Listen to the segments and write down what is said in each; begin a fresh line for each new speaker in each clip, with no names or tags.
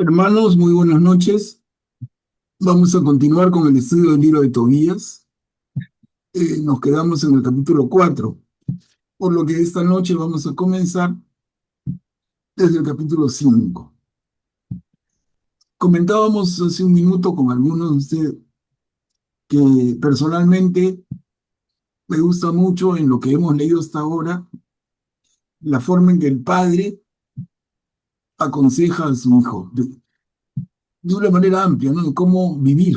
Hermanos, muy buenas noches. Vamos a continuar con el estudio del libro de Tobías. Nos quedamos en el capítulo 4, por lo que esta noche vamos a comenzar desde el capítulo 5. Comentábamos hace un minuto con algunos de ustedes que personalmente me gusta mucho en lo que hemos leído hasta ahora la forma en que el padre aconseja a su hijo, de una manera amplia, ¿no? De cómo vivir.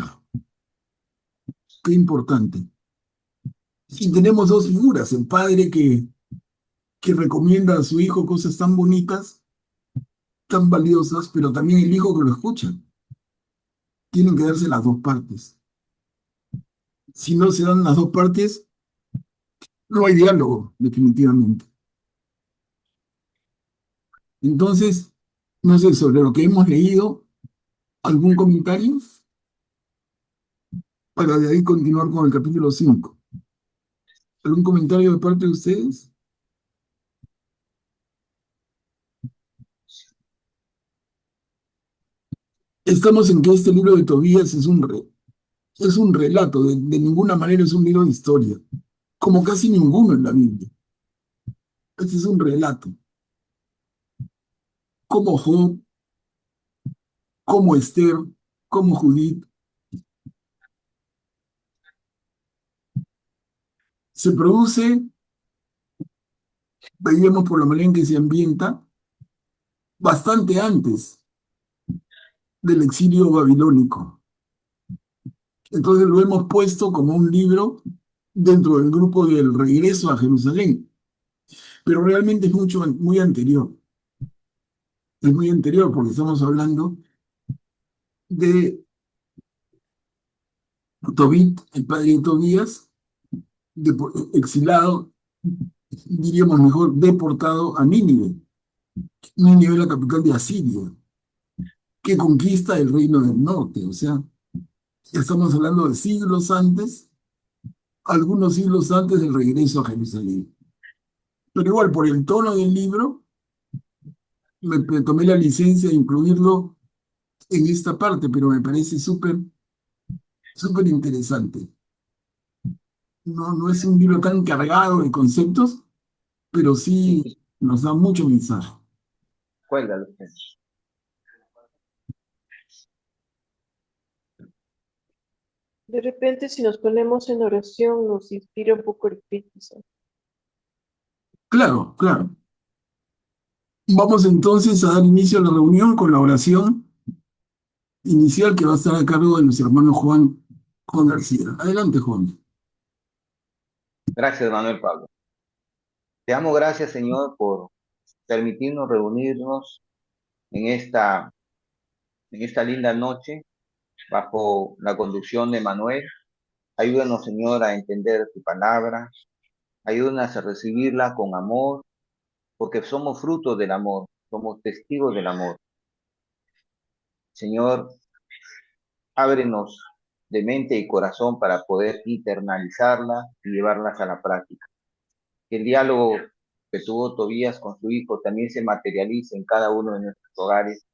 Qué importante. Y tenemos dos figuras, el padre que recomienda a su hijo cosas tan bonitas, tan valiosas, pero también el hijo que lo escucha. Tienen que darse las dos partes. Si no se dan las dos partes, no hay diálogo, definitivamente. Entonces, no sé, sobre lo que hemos leído, ¿algún comentario? Para de ahí continuar con el capítulo 5. ¿Algún comentario de parte de ustedes? Estamos en que este libro de Tobías es un relato, de ninguna manera es un libro de historia, como casi ninguno en la Biblia. Este es un relato, como Job, como Esther, como Judith. Se produce, veíamos por la manera en que se ambienta, bastante antes del exilio babilónico. Entonces lo hemos puesto como un libro dentro del grupo del regreso a Jerusalén, pero realmente es muy anterior. Es muy anterior porque estamos hablando de Tobit, el padre de Tobías, exilado, diríamos mejor, deportado a Nínive. Nínive es la capital de Asiria, que conquista el reino del norte. O sea, estamos hablando de siglos antes, algunos siglos antes del regreso a Jerusalén. Pero igual, por el tono del libro, me tomé la licencia de incluirlo en esta parte, pero me parece súper interesante. No, no es un libro tan cargado de conceptos, pero sí
Sí,
nos da mucho mensaje.
cuélgalo.
De repente, si nos ponemos en oración, nos inspira un poco el Espíritu Santo.
Claro, claro. Vamos entonces a dar inicio a la reunión con la oración inicial que va a estar a cargo de nuestro hermano Juan García. Adelante, Juan.
Gracias, Manuel Pablo. Te damos gracias, Señor, por permitirnos reunirnos en esta linda noche bajo la conducción de Manuel. Ayúdanos, Señor, a entender tu palabra. Ayúdanos a recibirla con amor, porque somos frutos del amor, somos testigos del amor. Señor, ábrenos de mente y corazón para poder internalizarla y llevarlas a la práctica. Que el diálogo que tuvo Tobías con su hijo también se materialice en cada uno de nuestros hogares,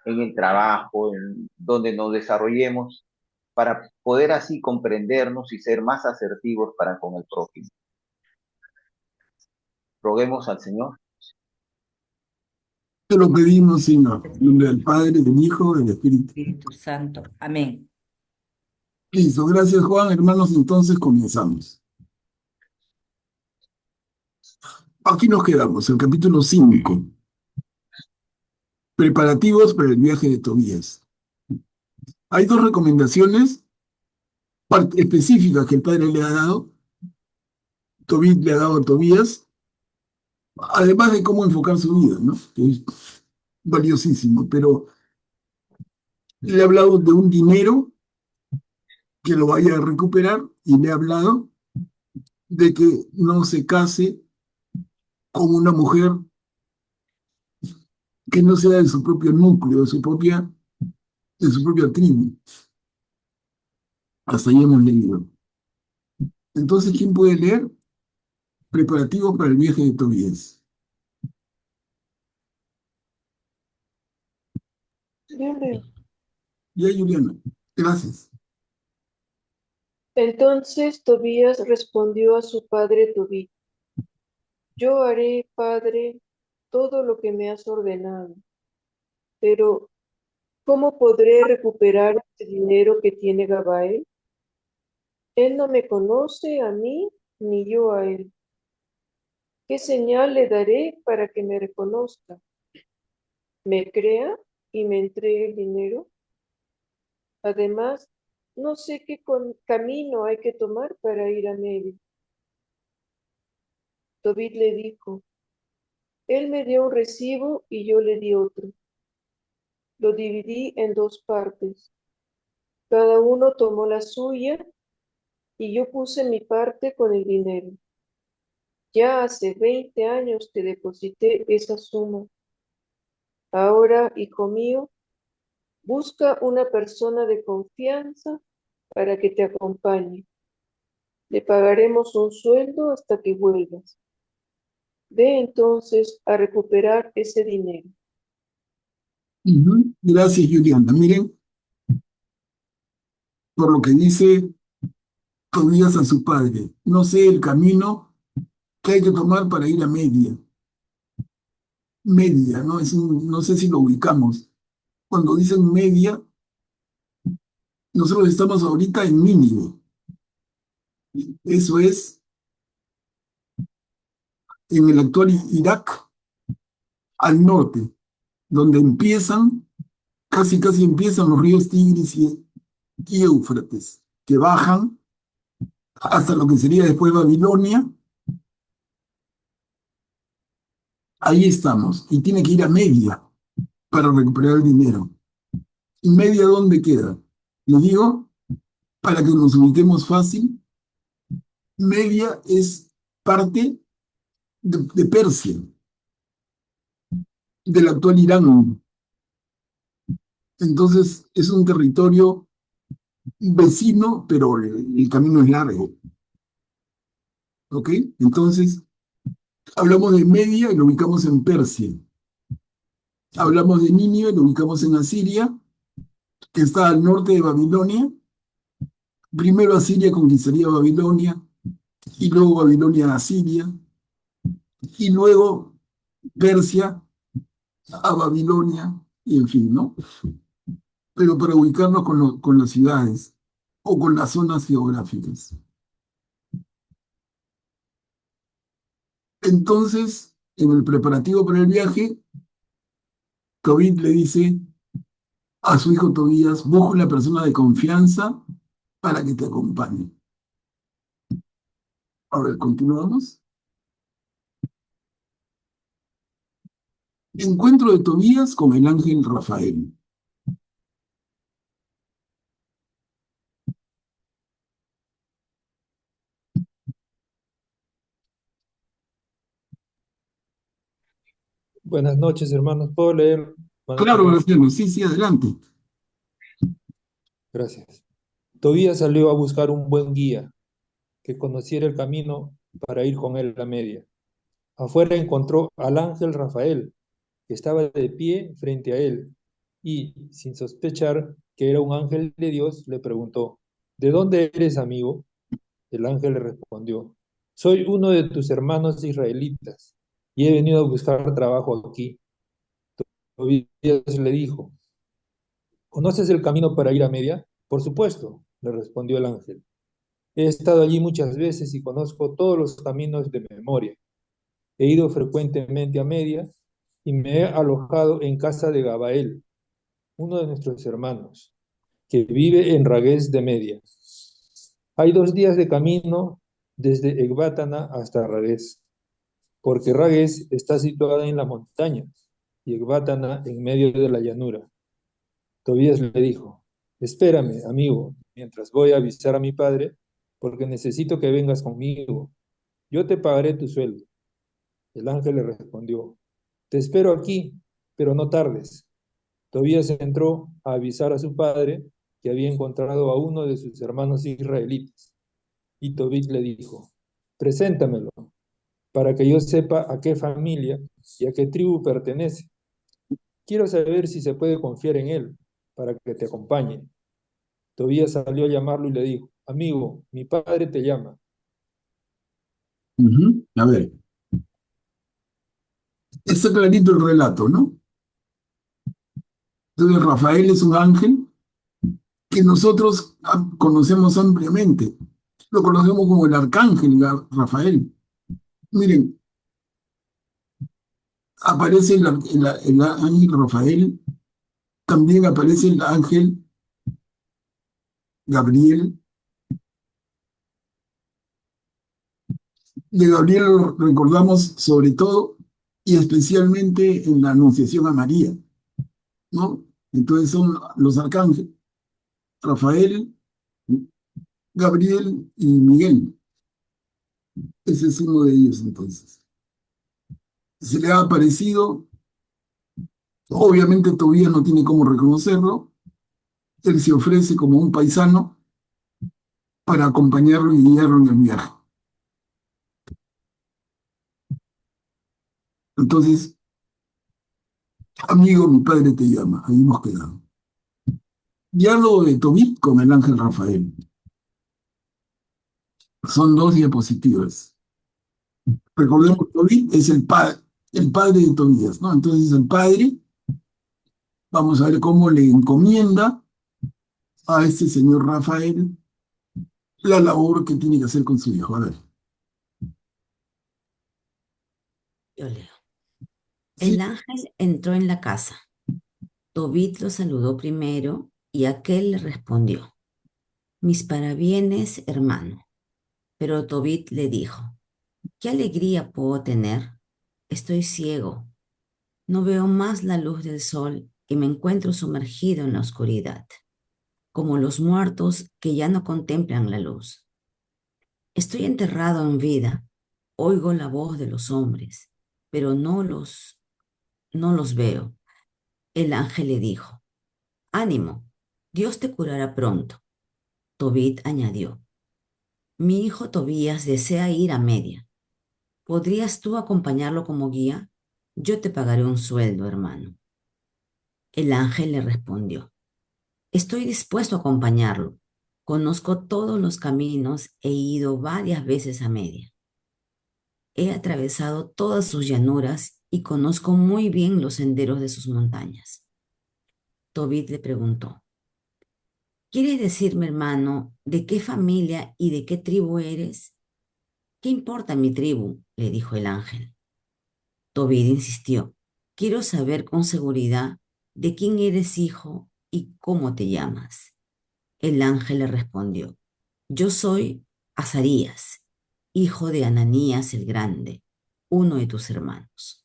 en el trabajo, en donde nos desarrollemos, para poder así comprendernos y ser más asertivos para con el prójimo. Roguemos al Señor.
Te lo pedimos, Señor, en nombre del Padre, del Hijo, del Espíritu.
Espíritu Santo. Amén.
Listo, gracias, Juan. Hermanos, entonces comenzamos. Aquí nos quedamos, el capítulo 5. Preparativos para el viaje de Tobías. Hay dos recomendaciones específicas que el padre le ha dado, Tobit le ha dado a Tobías, además de cómo enfocar su vida, ¿no? Que es valiosísimo, pero le ha hablado de un dinero que lo vaya a recuperar y le ha hablado de que no se case con una mujer que no sea de su propio núcleo, de su propia tribu. Hasta ahí hemos leído. Entonces, ¿quién puede leer? Preparativos para el viaje de Tobías.
Yo leo.
Ya, Juliana, gracias.
Entonces Tobías respondió a su padre Tobí: Yo haré, padre, todo lo que me has ordenado, pero ¿cómo podré recuperar este dinero que tiene Gabael? Él no me conoce a mí, ni yo a él. ¿Qué señal le daré para que me reconozca, me crea y me entregue el dinero? Además, no sé qué camino hay que tomar para ir a Media. Tobit le dijo: Él me dio un recibo y yo le di otro. Lo dividí en dos partes. Cada uno tomó la suya y yo puse mi parte con el dinero. Ya hace 20 años que deposité esa suma. Ahora, hijo mío, busca una persona de confianza para que te acompañe. Le pagaremos un sueldo hasta que vuelvas. Ve entonces a recuperar ese dinero.
Ujú. Gracias, Juliana. Miren, por lo que dice Tobías a su padre, no sé el camino que hay que tomar para ir a Media. Media, ¿no? No sé si lo ubicamos. Cuando dicen Media, nosotros estamos ahorita en Nínive. Eso es en el actual Irak, al norte, donde empiezan, casi empiezan los ríos Tigris y Éufrates, que bajan hasta lo que sería después Babilonia. Ahí estamos. Y tiene que ir a Media para recuperar el dinero. ¿Y Media dónde queda? Les digo, para que nos ubiquemos fácil, Media es parte de Persia, del actual Irán. Entonces es un territorio vecino, pero el camino es largo. ¿Ok? Entonces, hablamos de Media y lo ubicamos en Persia. Hablamos de Nínive, lo ubicamos en Asiria, que está al norte de Babilonia. Primero Asiria conquistaría Babilonia, y luego Babilonia a Asiria, y luego Persia a Babilonia, y en fin, ¿no? Pero para ubicarnos con las ciudades o con las zonas geográficas. Entonces, en el preparativo para el viaje, Tobit le dice a su hijo Tobías: busca una persona de confianza para que te acompañe. A ver, continuamos. Encuentro de Tobías con el ángel Rafael.
Buenas noches, hermanos. ¿Puedo leer, hermano
Claro,
Tomás?
Graciano, sí, sí, adelante.
Gracias. Tobías salió a buscar un buen guía que conociera el camino para ir con él a Media. Afuera encontró al ángel Rafael, que estaba de pie frente a él, y, sin sospechar que era un ángel de Dios, le preguntó: ¿De dónde eres, amigo? El ángel le respondió: soy uno de tus hermanos israelitas, y he venido a buscar trabajo aquí. Tobías le dijo: ¿conoces el camino para ir a Media? Por supuesto, le respondió el ángel. He estado allí muchas veces y conozco todos los caminos de memoria. He ido frecuentemente a Media y me he alojado en casa de Gabael, uno de nuestros hermanos, que vive en Ragués de Media. Hay 2 días de camino desde Ecbátana hasta Ragués, porque Ragués está situada en la montaña y Ecbátana en medio de la llanura. Tobías le dijo: espérame, amigo, mientras voy a avisar a mi padre, porque necesito que vengas conmigo. Yo te pagaré tu sueldo. El ángel le respondió: te espero aquí, pero no tardes. Tobías entró a avisar a su padre que había encontrado a uno de sus hermanos israelitas. Y Tobit le dijo: preséntamelo, para que yo sepa a qué familia y a qué tribu pertenece. Quiero saber si se puede confiar en él para que te acompañe. Tobías salió a llamarlo y le dijo, amigo, mi padre te llama.
Ujú. A ver, está clarito el relato, ¿no? Entonces Rafael es un ángel que nosotros conocemos ampliamente. Lo conocemos como el arcángel Rafael. Miren, aparece el ángel Rafael, también aparece el ángel Gabriel. De Gabriel lo recordamos sobre todo y especialmente en la Anunciación a María, ¿no? Entonces son los arcángeles, Rafael, Gabriel y Miguel. Ese es uno de ellos entonces. Se le ha aparecido, obviamente Tobías no tiene cómo reconocerlo, él se ofrece como un paisano para acompañarlo y guiarlo en el viaje. Entonces, amigo, mi padre te llama, ahí hemos quedado. Diálogo de Tobit con el ángel Rafael. Son dos diapositivas. Recordemos, Tobit es el padre de Tobías, ¿no? Entonces el padre, vamos a ver cómo le encomienda a este señor Rafael la labor que tiene que hacer con su hijo. A ver,
Yo leo. El
sí,
ángel entró en la casa. Tobit lo saludó primero y aquél le respondió, mis parabienes, hermano. Pero Tobit le dijo, ¿qué alegría puedo tener? Estoy ciego, no veo más la luz del sol y me encuentro sumergido en la oscuridad, como los muertos que ya no contemplan la luz. Estoy enterrado en vida, oigo la voz de los hombres, pero no los veo. El ángel le dijo, ánimo, Dios te curará pronto. Tobit añadió, mi hijo Tobías desea ir a Media. ¿Podrías tú acompañarlo como guía? Yo te pagaré un sueldo, hermano. El ángel le respondió, estoy dispuesto a acompañarlo. Conozco todos los caminos, he ido varias veces a Media. He atravesado todas sus llanuras y conozco muy bien los senderos de sus montañas. Tobit le preguntó, ¿quieres decirme, hermano, de qué familia y de qué tribu eres? ¿Qué importa mi tribu? Le dijo el ángel. Tobit insistió, quiero saber con seguridad de quién eres hijo y cómo te llamas. El ángel le respondió, yo soy Azarías, hijo de Ananías el Grande, uno de tus hermanos.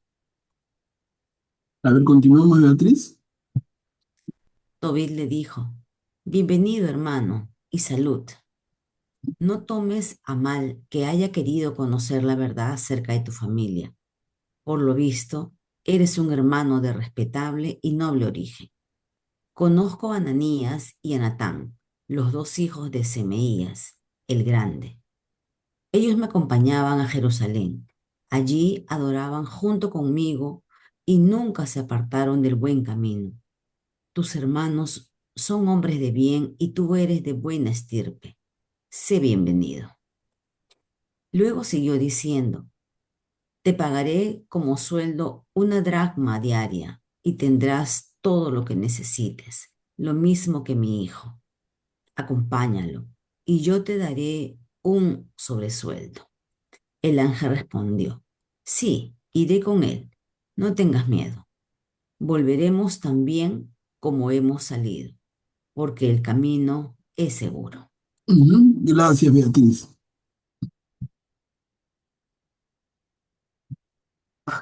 a ver, continuamos, Beatriz.
Tobit le dijo, bienvenido hermano y salud. No tomes a mal que haya querido conocer la verdad acerca de tu familia. Por lo visto, eres un hermano de respetable y noble origen. Conozco a Ananías y a Natán, los dos hijos de Semeías, el grande. Ellos me acompañaban a Jerusalén. Allí adoraban junto conmigo y nunca se apartaron del buen camino. Tus hermanos son hombres de bien y tú eres de buena estirpe. Sé bienvenido. Luego siguió diciendo, te pagaré como sueldo una dracma diaria y tendrás todo lo que necesites, lo mismo que mi hijo. Acompáñalo y yo te daré un sobresueldo. El ángel respondió, sí, iré con él. No tengas miedo. Volveremos tan bien como hemos salido, porque el camino es seguro.
Ujú. Gracias, Beatriz.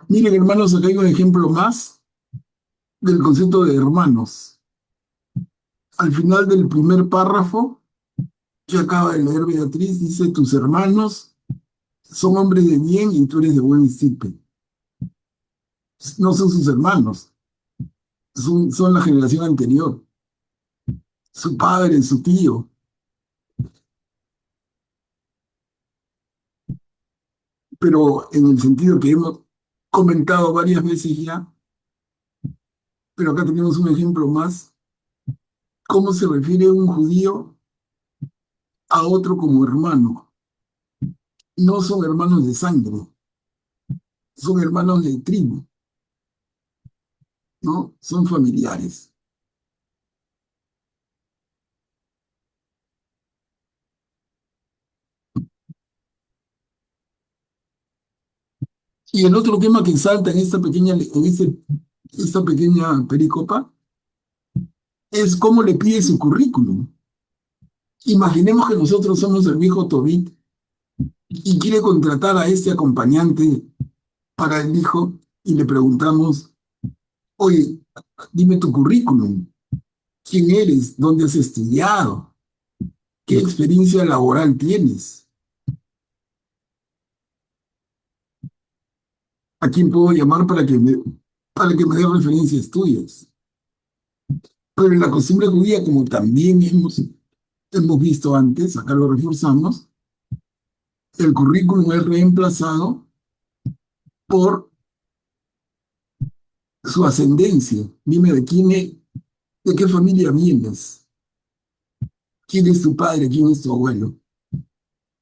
Miren, hermanos, acá hay un ejemplo más del concepto de hermanos. Al final del primer párrafo, que acaba de leer Beatriz, dice, tus hermanos son hombres de bien y tú eres de buen estirpe. No son sus hermanos, son la generación anterior, su padre, su tío. Pero en el sentido que hemos comentado varias veces ya, Pero acá tenemos un ejemplo más. ¿Cómo se refiere un judío a otro como hermano? No son hermanos de sangre, son hermanos de tribu, ¿no? Son familiares. Y el otro tema que salta en esta pequeña pericopa es cómo le pide su currículum. Imaginemos que nosotros somos el viejo Tobit y quiere contratar a este acompañante para el hijo y le preguntamos, oye, dime tu currículum, quién eres, dónde has estudiado, qué experiencia laboral tienes, a quién puedo llamar para que me dé referencias tuyas. Pero en la costumbre judía, como también hemos visto antes, acá lo reforzamos, el currículum es reemplazado por su ascendencia. Dime de qué familia vienes, quién es tu padre, quién es tu abuelo,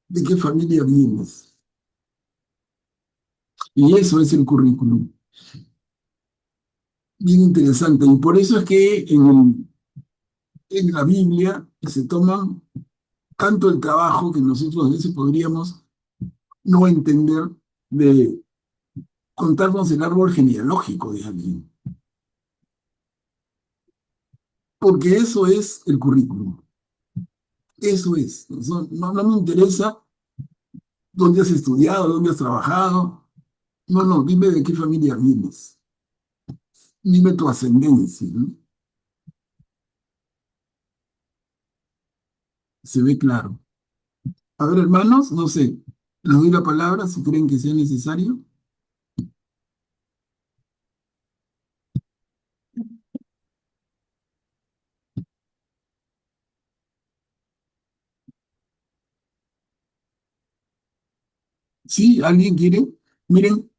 de qué familia vienes. Y eso es el currículum. Bien interesante. Y por eso es que en la Biblia se toman tanto el trabajo que nosotros a veces podríamos no entender de contarnos el árbol genealógico de alguien. Porque eso es el currículum. Eso es. No me interesa dónde has estudiado, dónde has trabajado. No, dime de qué familia vienes. Dime tu ascendencia, ¿no? Se ve claro. A ver, hermanos, no sé, les doy la palabra si creen que sea necesario. Si alguien quiere, miren,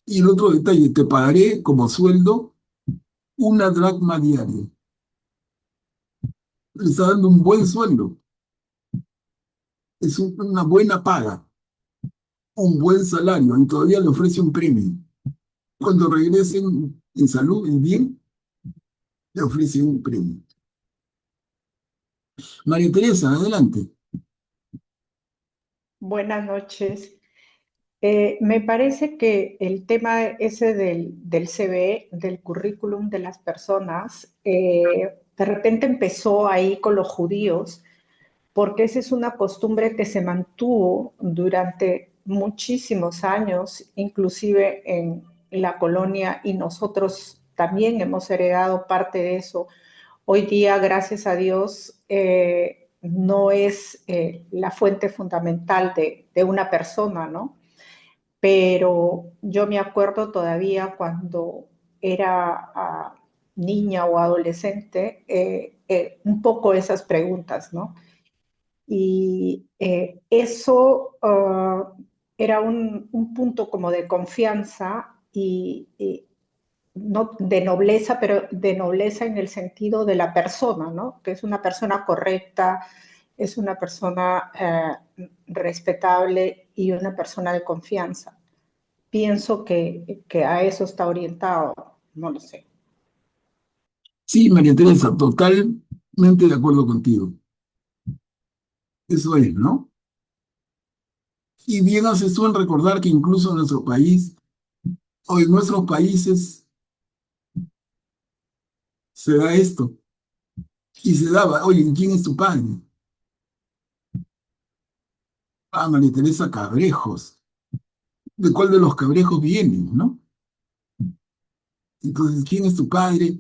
y el otro detalle, te pagaré como sueldo una dracma diaria. Le está dando un buen sueldo, es una buena paga, un buen salario, y todavía le ofrece un premio. Cuando regresen en salud y bien, le ofrece un premio. María Teresa, adelante.
Buenas noches. Me parece que el tema ese del CV, del currículum de las personas, de repente empezó ahí con los judíos, porque esa es una costumbre que se mantuvo durante muchísimos años, inclusive en la colonia, y nosotros también hemos heredado parte de eso. Hoy día, gracias a Dios, no es la fuente fundamental de una persona, ¿no? Pero yo me acuerdo todavía cuando era niña o adolescente, un poco esas preguntas, ¿no? Y eso era un punto como de confianza y no de nobleza, pero de nobleza en el sentido de la persona, ¿no? Que es una persona correcta, es una persona respetable y una persona de confianza. Pienso que a eso está orientado, no lo sé.
Sí, María Teresa, totalmente de acuerdo contigo. Eso es, ¿no? Y bien haces tú en recordar que incluso en nuestro país, o en nuestros países, se da esto. Y se daba, oye, ¿quién es tu padre? Ah, María Teresa Cabrejos. ¿De cuál de los Cabrejos vienen, no? Entonces, ¿quién es tu padre?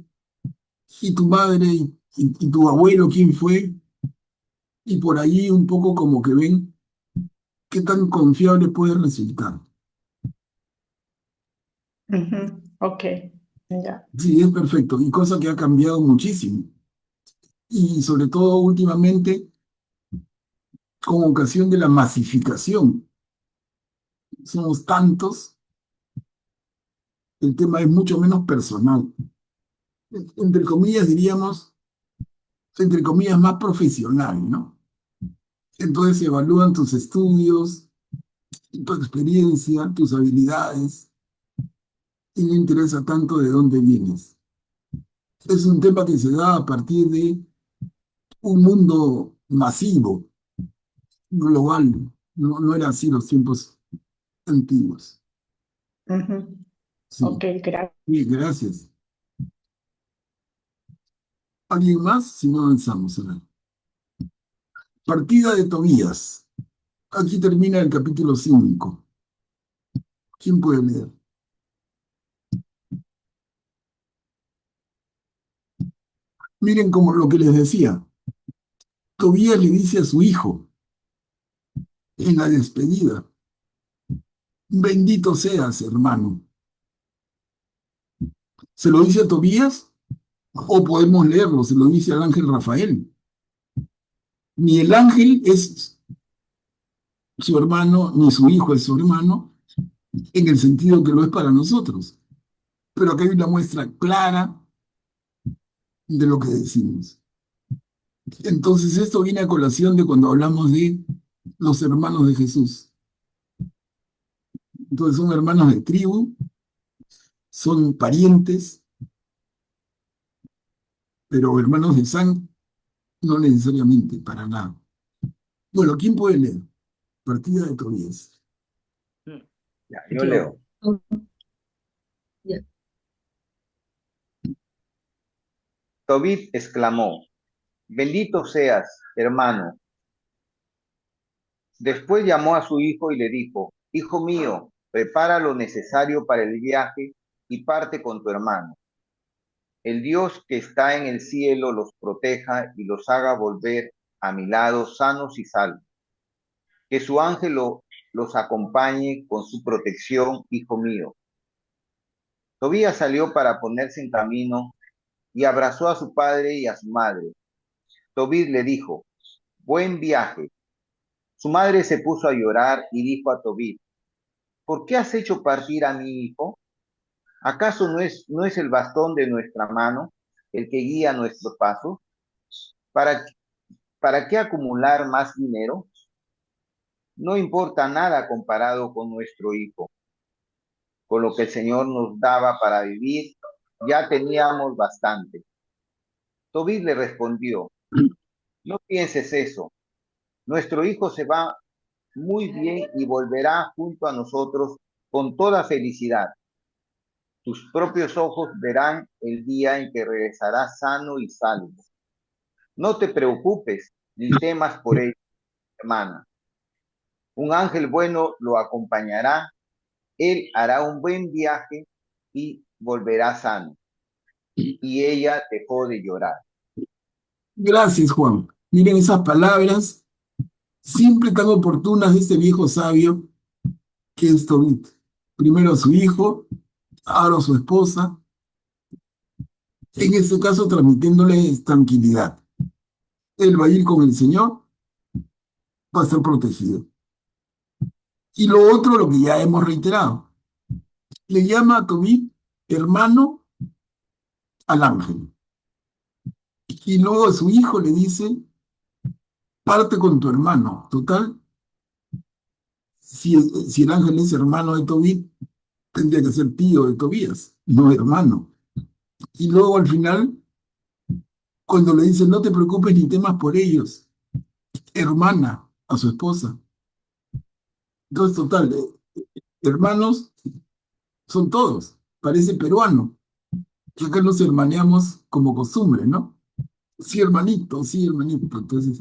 ¿Y tu madre? ¿Y tu abuelo quién fue? Y por ahí un poco como que ven qué tan confiable puede resultar.
Ok, ya.
Sí, es perfecto. Y cosa que ha cambiado muchísimo. Y sobre todo últimamente, con ocasión de la masificación. Somos tantos, el tema es mucho menos personal. entre comillas diríamos, entre comillas, más profesional, ¿no? Entonces se evalúan tus estudios, tu experiencia, tus habilidades, y no interesa tanto de dónde vienes. Es un tema que se da a partir de un mundo masivo, global. No era así los tiempos antiguos.
Ujú.
Sí,
Ok, gracias.
sí, gracias. ¿Alguien más? Si no avanzamos. A ver. Partida de Tobías. Aquí termina el capítulo 5. ¿Quién puede leer? Miren como lo que les decía. Tobías le dice a su hijo en la despedida, bendito seas, hermano. ¿Se lo dice a Tobías? O podemos leerlo, se lo dice al ángel Rafael. Ni el ángel es su hermano, ni su hijo es su hermano, en el sentido que lo es para nosotros. Pero aquí hay una muestra clara de lo que decimos. Entonces, esto viene a colación de cuando hablamos de los hermanos de Jesús. Entonces, son hermanos de tribu, son parientes, pero hermanos de sangre, no necesariamente, para nada. Bueno, ¿quién puede leer? Partida de Tobías.
Ya, yo leo.
Ya.
Tobit exclamó, bendito seas, hermano. Después llamó a su hijo y le dijo, hijo mío, prepara lo necesario para el viaje y parte con tu hermano. El Dios que está en el cielo los proteja y los haga volver a mi lado sanos y salvos. Que su ángel los acompañe con su protección, hijo mío. Tobías salió para ponerse en camino y abrazó a su padre y a su madre. Tobit le dijo, buen viaje. Su madre se puso a llorar y dijo a Tobit, ¿por qué has hecho partir a mi hijo? ¿Acaso no es el bastón de nuestra mano el que guía nuestros pasos? ¿Para, ¿Para qué acumular más dinero? No importa nada comparado con nuestro hijo. Con lo que el Señor nos daba para vivir, ya teníamos bastante. Tobit le respondió, no pienses eso. Nuestro hijo se va muy bien y volverá junto a nosotros con toda felicidad. Tus propios ojos verán el día en que regresará sano y salvo. No te preocupes ni temas por ello, hermana. Un ángel bueno lo acompañará. Él hará un buen viaje y volverá sano. Y ella dejó de llorar.
Gracias, Juan. Miren esas palabras, siempre tan oportunas de este viejo sabio que es Tobit. Primero a su hijo, ahora a su esposa, en este caso transmitiéndole tranquilidad. Él va a ir con el Señor, va a ser protegido. Y lo otro, lo que ya hemos reiterado, le llama a Tobit hermano al ángel. Y luego a su hijo le dice, parte con tu hermano. Total, si el ángel es hermano de Tobit, tendría que ser tío de Tobías, no hermano. Y luego al final, cuando le dice, no te preocupes ni temas por ellos, hermana a su esposa. Entonces, total, hermanos son todos, parece peruano, que acá nos hermaneamos como costumbre, ¿no? Sí, hermanito, sí, hermanito. Entonces,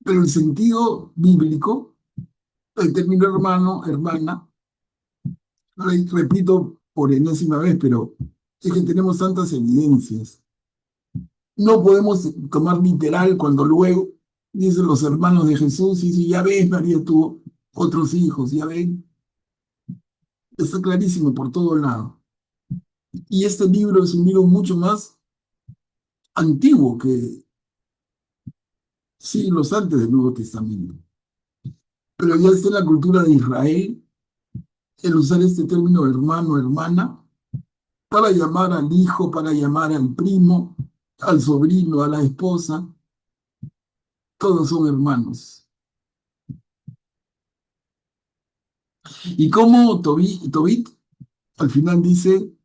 pero el sentido bíblico, el término hermano, hermana, repito por enésima vez, pero es que tenemos tantas evidencias. No podemos tomar literal cuando luego dicen los hermanos de Jesús y dice, ya ves, María tuvo otros hijos, ya ven. Está clarísimo por todo lado. Y este libro es un libro mucho más antiguo que siglos antes del Nuevo Testamento. Pero ya está en la cultura de Israel el usar este término hermano, hermana, para llamar al hijo, para llamar al primo, al sobrino, a la esposa. Todos son hermanos. Y como Tobit al final dice,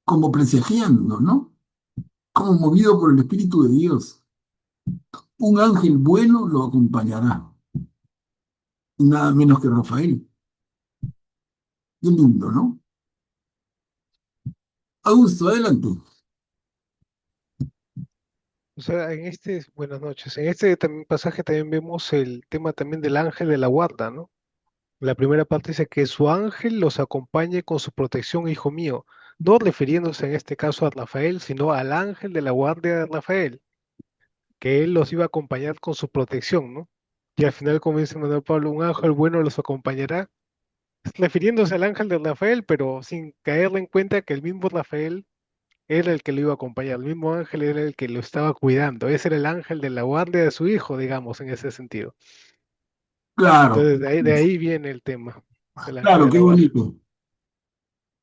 como presagiando, ¿no? Como movido por el Espíritu de Dios. Un ángel bueno lo acompañará. Nada menos que Rafael. Qué lindo, ¿no? Augusto, adelante.
O sea, buenas noches, en este también pasaje también vemos el tema también del ángel de la guarda, ¿no? La primera parte dice que su ángel los acompañe con su protección, hijo mío, no refiriéndose en este caso a Rafael, sino al ángel de la guardia de Rafael, que él los iba a acompañar con su protección, ¿no? Y al final, como dice Manuel Pablo, un ángel bueno los acompañará, refiriéndose al ángel de Rafael, pero sin caerle en cuenta que el mismo Rafael era el que lo iba a acompañar, el mismo ángel era el que lo estaba cuidando, ese era el ángel de la guardia de su hijo, digamos, en ese sentido.
Claro,
Entonces, de ahí viene el tema del ángel
claro,
de
qué
la guardia.
bonito.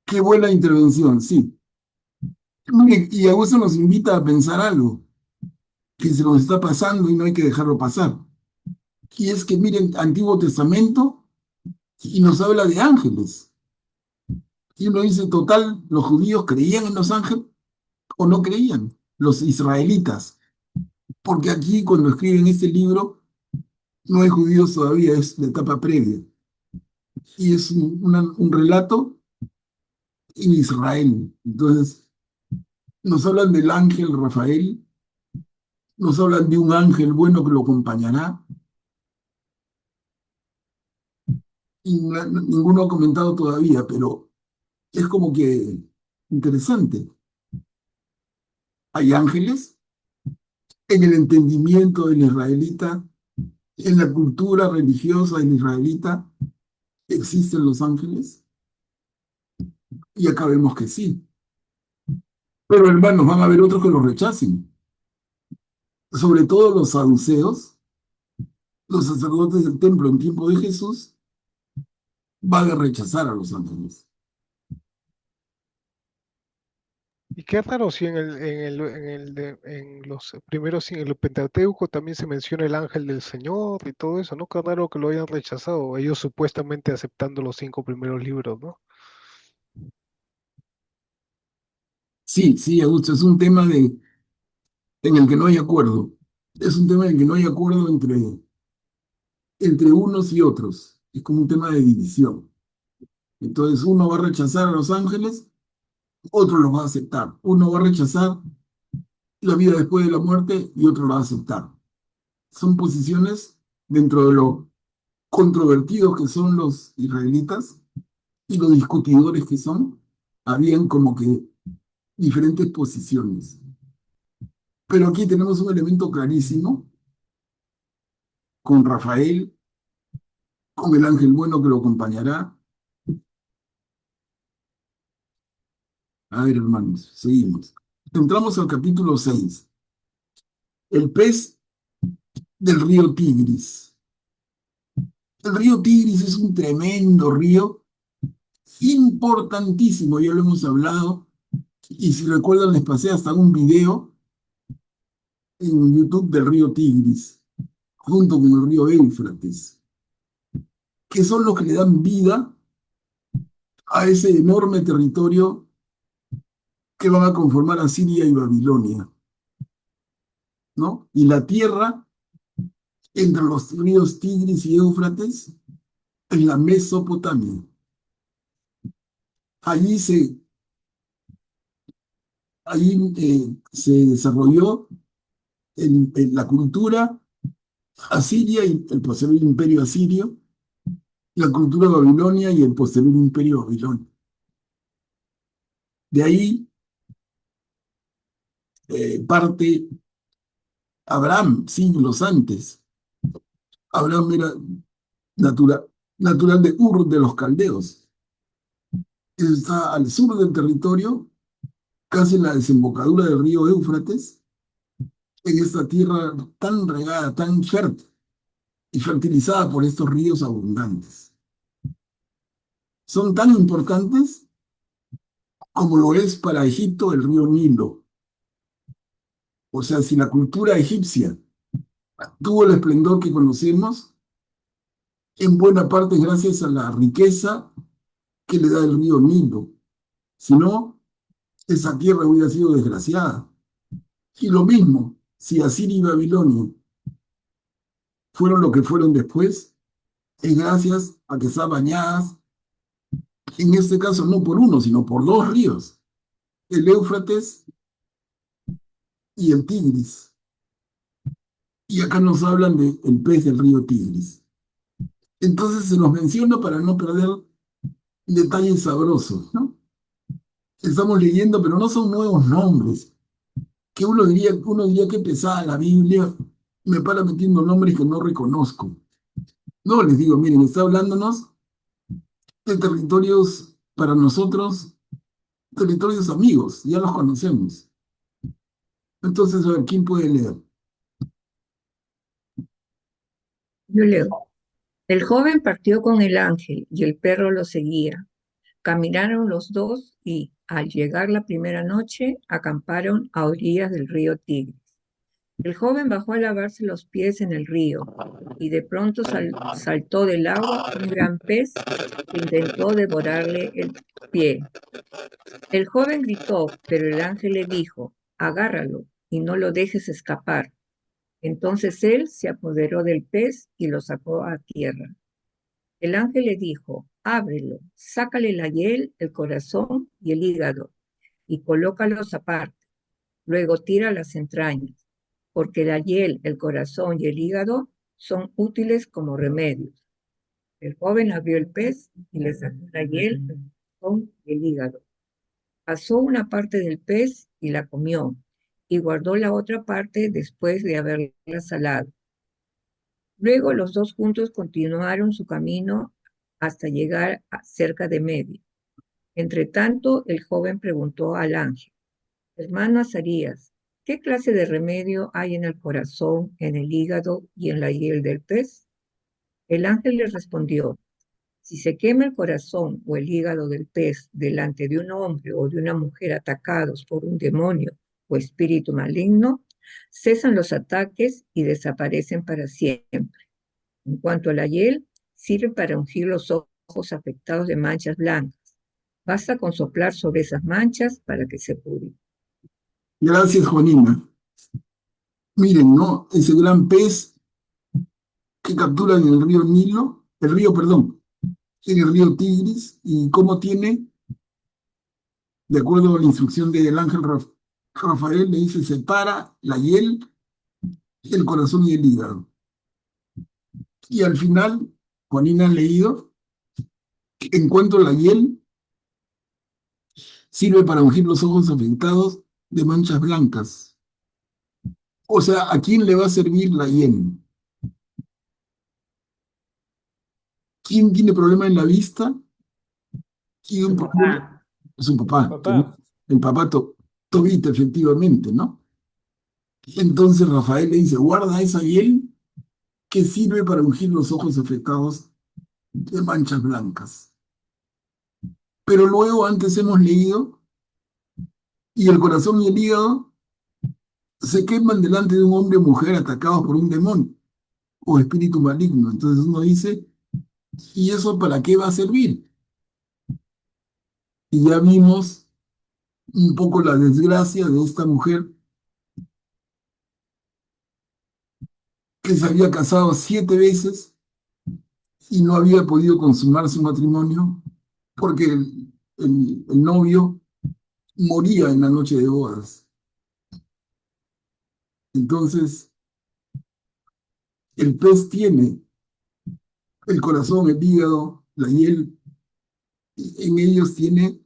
Qué buena intervención, sí. Mire, y Augusto nos invita a pensar algo que se nos está pasando y no hay que dejarlo pasar. Y es que miren, Antiguo Testamento y nos habla de ángeles. Y uno dice, total, los judíos creían en los ángeles o no creían, los israelitas. Porque aquí cuando escriben este libro no hay judíos todavía, es la etapa previa. Y es un relato en Israel. Entonces, nos hablan del ángel Rafael, nos hablan de un ángel bueno que lo acompañará, y ninguno ha comentado todavía, pero es como que interesante. Hay ángeles en el entendimiento del israelita, en la cultura religiosa del israelita, existen los ángeles, y acá vemos que sí. Pero hermanos, van a haber otros que los rechacen, sobre todo los saduceos, los sacerdotes del templo en tiempo de Jesús, van a rechazar a los ángeles.
Y qué raro si en los primeros, en el Pentateuco también se menciona el ángel del Señor y todo eso, ¿no? Qué raro que lo hayan rechazado, ellos supuestamente aceptando los 5 primeros libros, ¿no?
Sí, sí, Augusto, es un tema en el que no hay acuerdo. Es un tema en el que no hay acuerdo entre unos y otros. Es como un tema de división. Entonces, uno va a rechazar a los ángeles, otro los va a aceptar. Uno va a rechazar la vida después de la muerte y otro la va a aceptar. Son posiciones dentro de lo controvertidos que son los israelitas y los discutidores que son, habían como que diferentes posiciones. Pero aquí tenemos un elemento clarísimo con Rafael, con el ángel bueno que lo acompañará. A ver, hermanos, seguimos. Entramos al capítulo 6. El pez del río Tigris. El río Tigris es un tremendo río, importantísimo, ya lo hemos hablado, y si recuerdan les pasé hasta un video en YouTube del río Tigris, junto con el río Éufrates, que son los que le dan vida a ese enorme territorio que van a conformar a Siria y Babilonia, ¿no? Y la tierra entre los ríos Tigris y Éufrates en la Mesopotamia. Allí se, se desarrolló la cultura asiria y el posterior imperio asirio, la cultura babilonia y el posterior imperio babilonio. De ahí parte Abraham, siglos antes. Abraham era natural de Ur de los Caldeos. Está al sur del territorio, casi en la desembocadura del río Éufrates, en esta tierra tan regada, tan fértil y fertilizada por estos ríos abundantes. Son tan importantes como lo es para Egipto el río Nilo. O sea, si la cultura egipcia tuvo el esplendor que conocemos, en buena parte es gracias a la riqueza que le da el río Nilo. Si no, esa tierra hubiera sido desgraciada. Y lo mismo, si Asiria y Babilonia fueron lo que fueron después, es gracias a que están bañadas, en este caso no por uno, sino por dos ríos, el Éufrates y el Tigris. Y acá nos hablan del pez del río Tigris. Entonces se nos menciona para no perder detalles sabrosos, ¿no? Estamos leyendo, pero no son nuevos nombres, que uno diría que pesada la Biblia, me para metiendo nombres que no reconozco. No, les digo, miren, está hablándonos de territorios para nosotros, territorios amigos, ya los conocemos. Entonces, a ver, ¿quién puede leer?
Yo leo. El joven partió con el ángel y el perro lo seguía. Caminaron los dos y, al llegar la primera noche, acamparon a orillas del río Tigris. El joven bajó a lavarse los pies en el río y de pronto saltó del agua un gran pez que intentó devorarle el pie. El joven gritó, pero el ángel le dijo, agárralo y no lo dejes escapar. Entonces él se apoderó del pez y lo sacó a tierra. El ángel le dijo, ábrelo, sácale la hiel, el corazón y el hígado, y colócalos aparte. Luego tira las entrañas, porque la hiel, el corazón y el hígado son útiles como remedios. El joven abrió el pez y le sacó la hiel, el corazón y el hígado. Pasó una parte del pez y la comió, y guardó la otra parte después de haberla salado. Luego los dos juntos continuaron su camino hasta llegar cerca de Medio. Entretanto, el joven preguntó al ángel, hermano Azarías, ¿qué clase de remedio hay en el corazón, en el hígado y en la hiel del pez? El ángel le respondió, si se quema el corazón o el hígado del pez delante de un hombre o de una mujer atacados por un demonio o espíritu maligno, cesan los ataques y desaparecen para siempre. En cuanto a la hiel, sirve para ungir los ojos afectados de manchas blancas. Basta con soplar sobre esas manchas para que se pudren.
Gracias, Juanina. Miren, ¿no? Ese gran pez que capturan en el río Nilo, perdón, en el río Tigris, y cómo tiene, de acuerdo a la instrucción del ángel Rafael, le dice, separa la hiel, el corazón y el hígado. Y al final, Juanina ha leído, en cuanto a la hiel, sirve para ungir los ojos afectados de manchas blancas. O sea, ¿a quién le va a servir la hiel? ¿Quién tiene problema en la vista? ¿Quién un problema? Su papá,
Papá,
el papá Tobit, efectivamente, ¿no? Entonces Rafael le dice, guarda esa hiel que sirve para ungir los ojos afectados de manchas blancas. Pero luego, antes hemos leído, y el corazón y el hígado se queman delante de un hombre o mujer atacados por un demonio o espíritu maligno. Entonces uno dice, ¿y eso para qué va a servir? Y ya vimos un poco la desgracia de esta mujer que se había casado 7 veces y no había podido consumar su matrimonio porque el novio moría en la noche de bodas. Entonces, el pez tiene el corazón, el hígado, la hiel, y en ellos tiene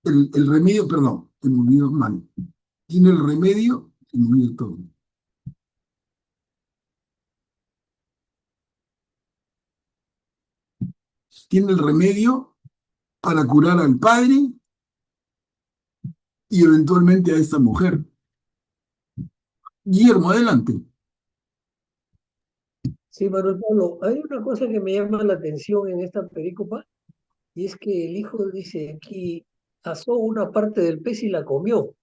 el remedio, perdón, el olvidó mal, tiene el remedio y me olvidó todo. Tiene el remedio para curar al padre y eventualmente a esta mujer. Guillermo, adelante.
Sí, Manuel Pablo, hay una cosa que me llama la atención en esta perícopa, y es que el hijo dice aquí, asó una parte del pez y la comió,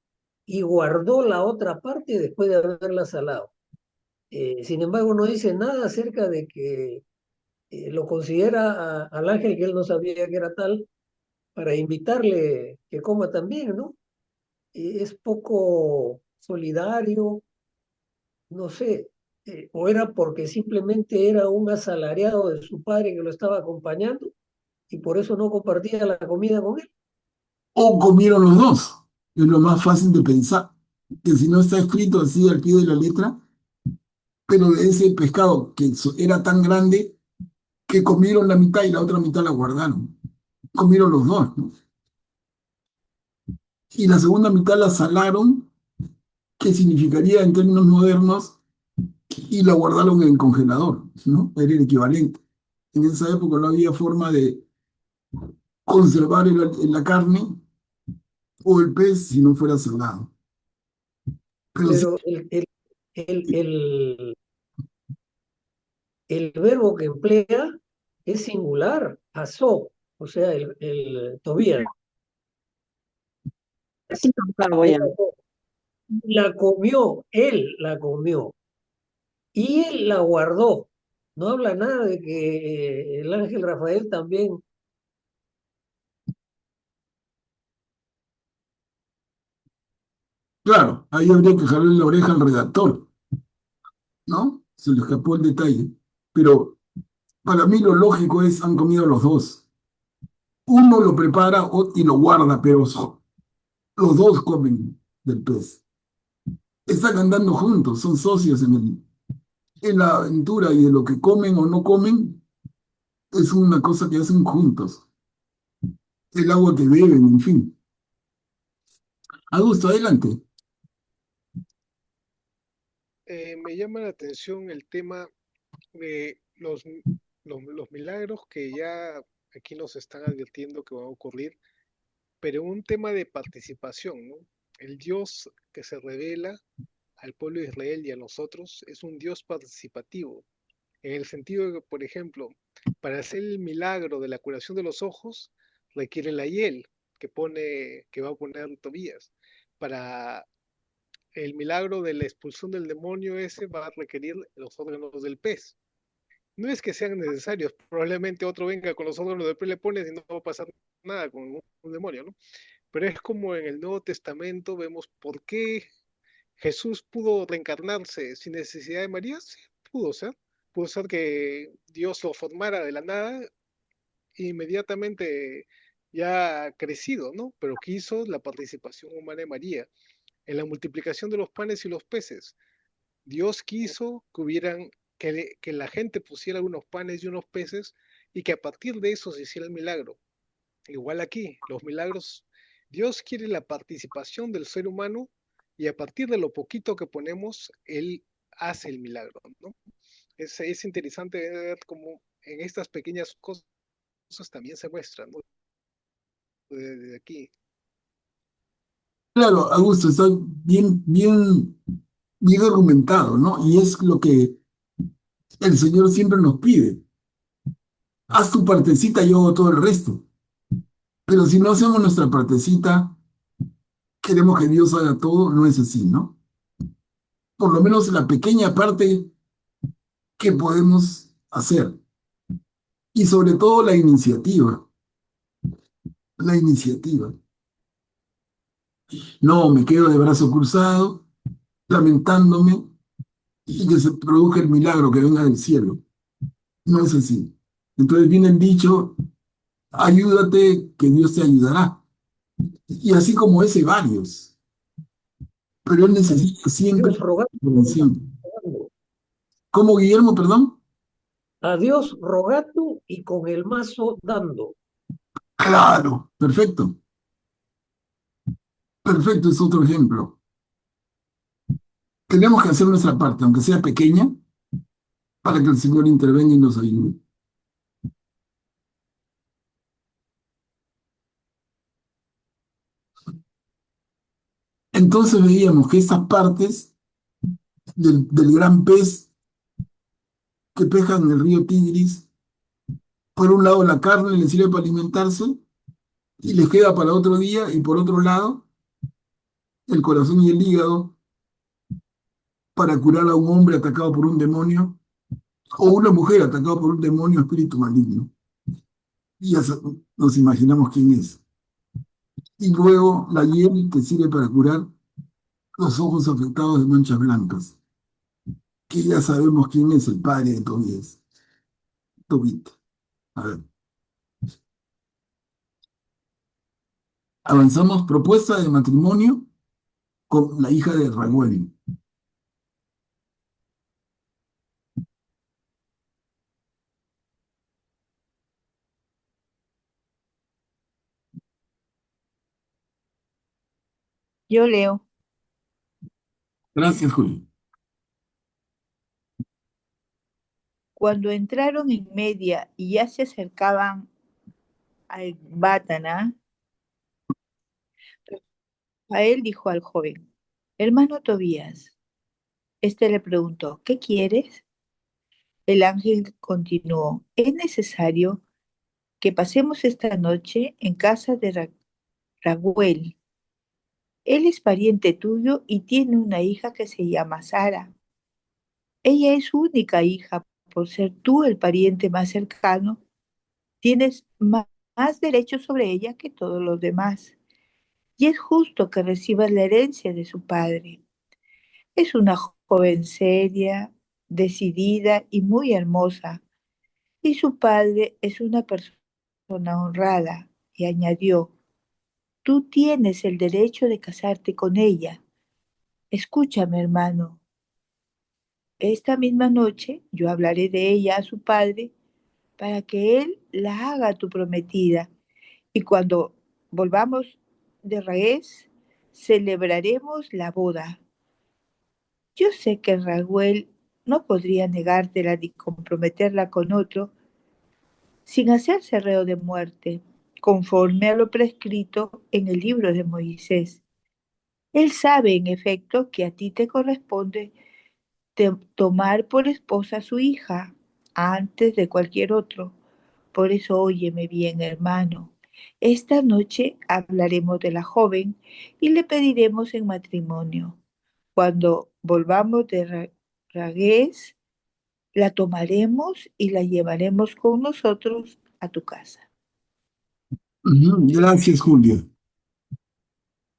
y guardó la otra parte después de haberla salado. Sin embargo, no dice nada acerca de que lo considera al ángel, que él no sabía que era tal, para invitarle que coma también, ¿no? Es poco solidario, no sé, o era porque simplemente era un asalariado de su padre que lo estaba acompañando y por eso no compartía la comida con él.
O comieron los dos. Es lo más fácil de pensar. Que si no está escrito así al pie de la letra, pero de ese pescado que era tan grande que comieron la mitad y la otra mitad la guardaron. Comieron los dos, ¿no? Y la segunda mitad la salaron, que significaría en términos modernos, y la guardaron en el congelador, ¿no? Era el equivalente. En esa época no había forma de conservar la carne o el pez si no fuera salado. Pero sí,
Pero el, el verbo que emplea es singular, asó, o sea, el Tobías. La comió, él la comió y él la guardó. No habla nada de que el ángel Rafael también.
claro, ahí habría que jalarle la oreja al redactor, ¿no? Se le escapó el detalle. Pero para mí lo lógico es, han comido los dos. Uno lo prepara y lo guarda, pero los dos comen del pez. Están andando juntos, son socios en la aventura y de lo que comen o no comen, es una cosa que hacen juntos. El agua que beben, en fin. Augusto, adelante.
Me llama la atención el tema de los milagros que ya aquí nos están advirtiendo que van a ocurrir, pero un tema de participación, ¿no? El Dios que se revela al pueblo de Israel y a nosotros es un Dios participativo, en el sentido de que, por ejemplo, para hacer el milagro de la curación de los ojos, requiere la hiel que va a poner Tobías. Para el milagro de la expulsión del demonio ese va a requerir los órganos del pez. No es que sean necesarios, probablemente otro venga con los órganos del pez, le pones y no va a pasar nada con un demonio, ¿no? Pero es como en el Nuevo Testamento vemos por qué Jesús pudo reencarnarse sin necesidad de María. Sí, pudo ser que Dios lo formara de la nada e inmediatamente ya crecido, ¿no? Pero quiso la participación humana de María en la multiplicación de los panes y los peces. Dios quiso que la gente pusiera unos panes y unos peces y que a partir de eso se hiciera el milagro. Igual aquí, los milagros, Dios quiere la participación del ser humano y a partir de lo poquito que ponemos, Él hace el milagro, ¿no? Es interesante ver cómo en estas pequeñas cosas también se muestran, ¿no? Desde aquí.
Claro, Augusto, está bien argumentado, ¿no? Y es lo que el Señor siempre nos pide. Haz tu partecita, yo hago todo el resto. Pero si no hacemos nuestra partecita, queremos que Dios haga todo, no es así, ¿no? Por lo menos la pequeña parte que podemos hacer. Y sobre todo la iniciativa. La iniciativa. No me quedo de brazo cruzado, lamentándome, y que se produzca el milagro que venga del cielo. No es así. Entonces viene el dicho, ayúdate, que Dios te ayudará. Y así como ese, varios. Pero él necesita siempre
Dios rogando,
intervención. ¿Cómo, Guillermo, perdón?
a Dios rogando y con el mazo dando.
Claro, perfecto. Perfecto, es otro ejemplo. Tenemos que hacer nuestra parte, aunque sea pequeña, para que el Señor intervenga y nos ayude. Entonces veíamos que estas partes del gran pez que pesca en el río Tigris, por un lado la carne le sirve para alimentarse y les queda para otro día, y por otro lado, el corazón y el hígado para curar a un hombre atacado por un demonio o una mujer atacada por un demonio o espíritu maligno. Y ya nos imaginamos quién es. Y luego la hiel que sirve para curar los ojos afectados de manchas blancas, que ya sabemos quién es el padre de Tobías, Tobit. A ver, avanzamos, propuesta de matrimonio con la hija de Raguel.
Yo leo.
Gracias, Julio.
Cuando entraron en Media y ya se acercaban al Bátana, Rafael dijo al joven, hermano Tobías. Este le preguntó, ¿qué quieres? El ángel continuó, es necesario que pasemos esta noche en casa de Raguel. Él es pariente tuyo y tiene una hija que se llama Sara. Ella es su única hija, por ser tú el pariente más cercano, tienes más derechos sobre ella que todos los demás. Y es justo que recibas la herencia de su padre. Es una joven seria, decidida y muy hermosa, y su padre es una persona honrada. Y añadió, tú tienes el derecho de casarte con ella. Escúchame, hermano, esta misma noche yo hablaré de ella a su padre para que él la haga tu prometida. Y cuando volvamos de Ragués, celebraremos la boda. Yo sé que Raguel no podría negártela ni comprometerla con otro sin hacerse reo de muerte, conforme a lo prescrito en el libro de Moisés. Él sabe, en efecto, que a ti te corresponde tomar por esposa a su hija antes de cualquier otro. Por eso óyeme bien, hermano. Esta noche hablaremos de la joven y le pediremos en matrimonio. Cuando volvamos de Ragués, la tomaremos y la llevaremos con nosotros a tu casa.
Gracias, Julio.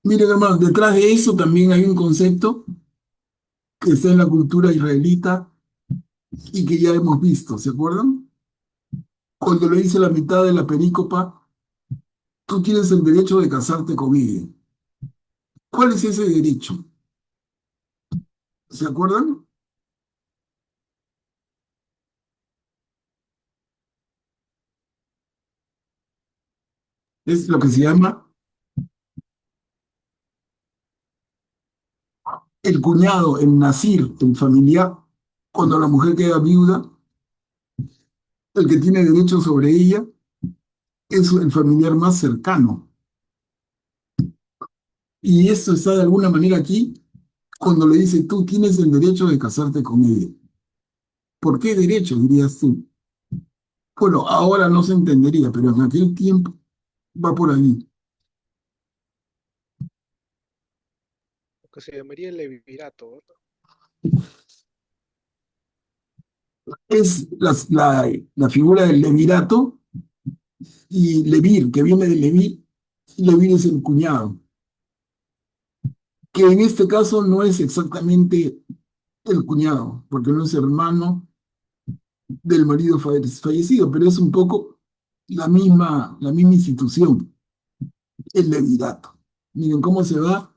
Miren, hermanos, detrás de eso también hay un concepto que está en la cultura israelita y que ya hemos visto, ¿se acuerdan? Cuando le dice la mitad de la perícopa, tú tienes el derecho de casarte con ella. ¿Cuál es ese derecho? ¿Se acuerdan? Es lo que se llama el cuñado, el nazir, el familiar. Cuando la mujer queda viuda, el que tiene derecho sobre ella es el familiar más cercano. Y esto está de alguna manera aquí cuando le dice, tú tienes el derecho de casarte con ella. ¿Por qué derecho, dirías tú? Bueno, ahora no se entendería, pero en aquel tiempo va por ahí.
Lo que se llamaría el levirato, ¿verdad?
Es la figura del levirato y levir, que viene de levir, y levir es el cuñado, que en este caso no es exactamente el cuñado, porque no es hermano del marido fallecido, pero es un poco la misma institución, el levirato. Miren cómo se va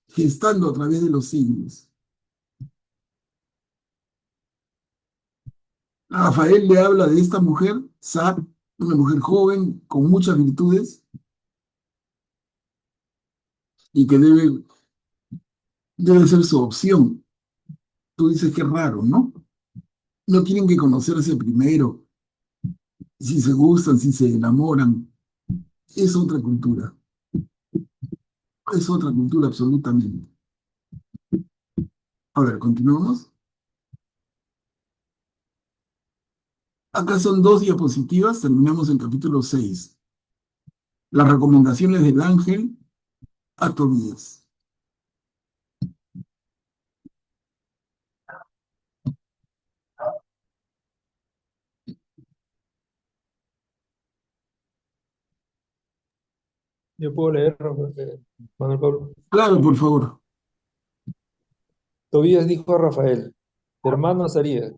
gestando a través de los siglos. Rafael le habla de esta mujer, Sar, una mujer joven con muchas virtudes y que debe ser su opción. Tú dices que es raro, ¿no? No tienen que conocerse primero, si se gustan, si se enamoran. Es otra cultura. Es otra cultura absolutamente. A ver, continuamos. Acá son dos diapositivas, terminamos el capítulo 6. las recomendaciones del ángel a Tobías.
Yo puedo leer, Manuel Pablo.
Claro, por favor.
Tobías dijo a Rafael, hermano Azarías,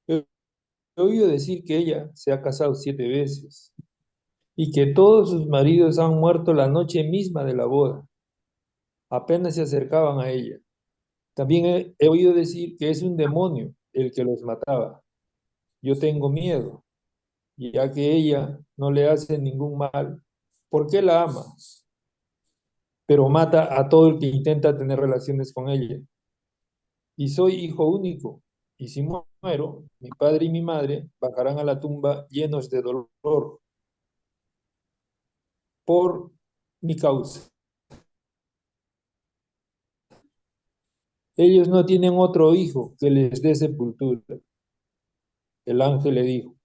he oído decir que ella se ha casado 7 veces y que todos sus maridos han muerto la noche misma de la boda, apenas se acercaban a ella. También he oído decir que es un demonio el que los mataba. Yo tengo miedo, ya que ella no le hace ningún mal, porque la ama, pero mata a todo el que intenta tener relaciones con ella. Y soy hijo único, y si muero, mi padre y mi madre bajarán a la tumba llenos de dolor por mi causa. Ellos no tienen otro hijo que les dé sepultura. El ángel le dijo,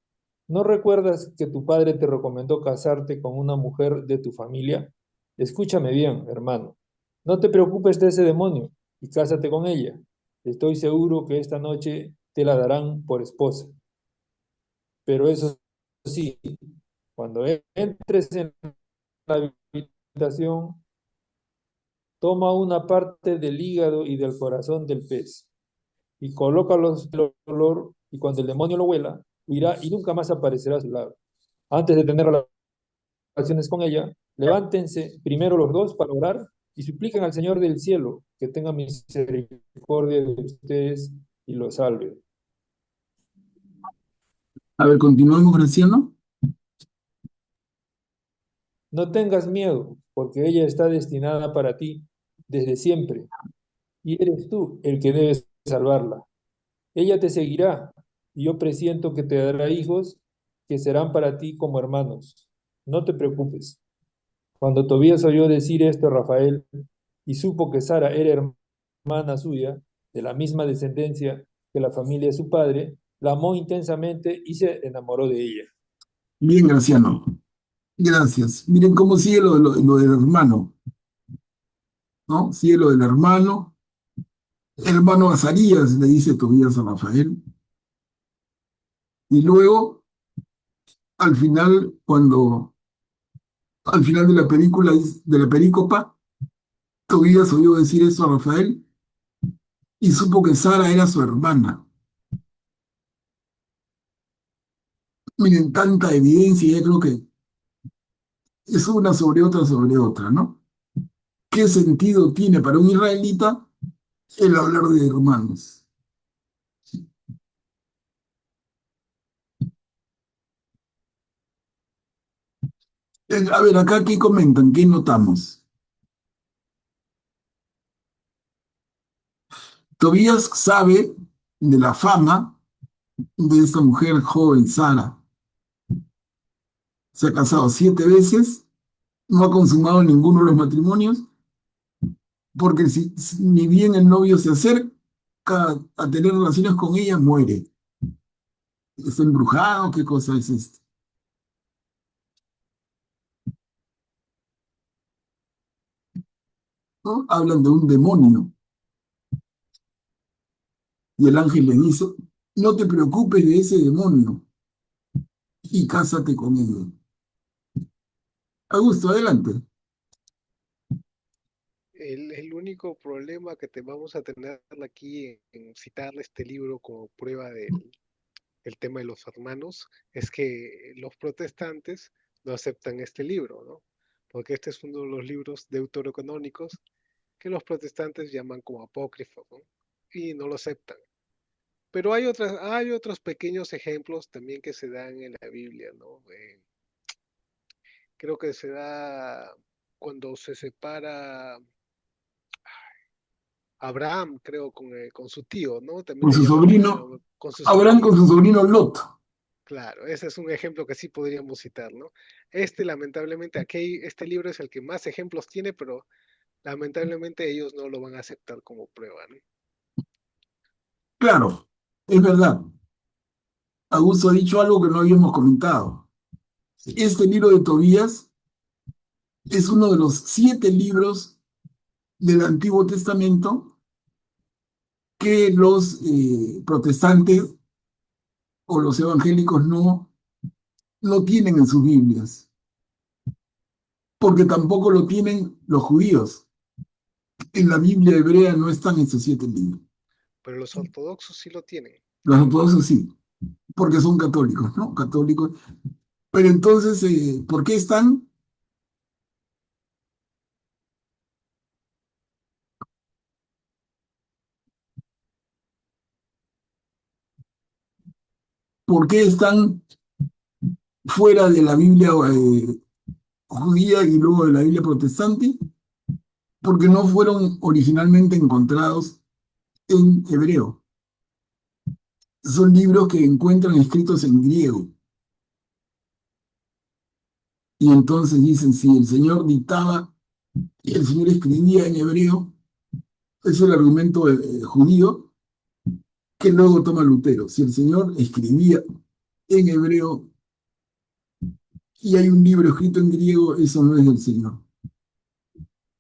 ¿no recuerdas que tu padre te recomendó casarte con una mujer de tu familia? Escúchame bien, hermano. No te preocupes de ese demonio y cásate con ella. Estoy seguro que esta noche te la darán por esposa. Pero eso sí, cuando entres en la habitación, toma una parte del hígado y del corazón del pez y colócalos en el olor y cuando el demonio lo huela, huirá y nunca más aparecerá a su lado. Antes de tener relaciones con ella, levántense primero los dos para orar y supliquen al Señor del cielo que tenga misericordia de ustedes y los salve.
A ver, continuamos, Graciano.
No tengas miedo, porque ella está destinada para ti desde siempre, y eres tú el que debes salvarla. Ella te seguirá, y yo presiento que te dará hijos que serán para ti como hermanos. No te preocupes. Cuando Tobías oyó decir esto a Rafael y supo que Sara era hermana suya, de la misma descendencia que la familia de su padre, la amó intensamente y se enamoró de ella.
Bien, Graciano. Gracias. Miren cómo sigue lo del hermano, ¿no? Sigue lo del hermano. Hermano Azarías, le dice Tobías a Rafael. Y luego, al final, al final de la película, de la perícopa, Tobías oyó decir eso a Rafael y supo que Sara era su hermana. Miren, tanta evidencia, ya creo que es una sobre otra, ¿no? ¿Qué sentido tiene para un israelita el hablar de hermanos? A ver, acá, ¿qué comentan? ¿Qué notamos? Tobías sabe de la fama de esta mujer joven, Sara. Se ha casado 7 veces, no ha consumado ninguno de los matrimonios, porque si ni bien el novio se acerca a tener relaciones con ella, muere. ¿Está embrujado? ¿Qué cosa es esto? ¿No? Hablan de un demonio. Y el ángel le dice, no te preocupes de ese demonio y cásate con ella. Augusto, adelante.
El único problema que te vamos a tener aquí en citarle este libro como prueba del tema de los hermanos es que los protestantes no aceptan este libro, ¿no? Porque este es uno de los libros deuterocanónicos que los protestantes llaman como apócrifo, ¿no? Y no lo aceptan. Pero hay otros pequeños ejemplos también que se dan en la Biblia, ¿no? Creo que se da cuando se separa Abraham, creo, con su tío, ¿no? También
Con
le
su
llaman
sobrino,
con su
Abraham con
sobrino.
su sobrino Lot.
Claro, ese es un ejemplo que sí podríamos citar, ¿no? Lamentablemente, aquí este libro es el que más ejemplos tiene, pero lamentablemente ellos no lo van a aceptar como prueba, ¿no?
Claro, es verdad. Augusto ha dicho algo que no habíamos comentado. Este libro de Tobías Es uno de los 7 libros del Antiguo Testamento que los protestantes o los evangélicos no tienen en sus Biblias, porque tampoco lo tienen los judíos. En la Biblia hebrea no están esos 7 libros.
Pero los ortodoxos sí lo tienen.
Los ortodoxos sí, porque son católicos, ¿no? Católicos. Pero entonces, ¿por qué están? ¿Por qué están fuera de la Biblia judía y luego de la Biblia protestante? Porque no fueron originalmente encontrados en hebreo. Son libros que encuentran escritos en griego. Y entonces dicen, si el Señor dictaba y el Señor escribía en hebreo, es el argumento judío que luego toma Lutero. Si el Señor escribía en hebreo y hay un libro escrito en griego, eso no es del Señor.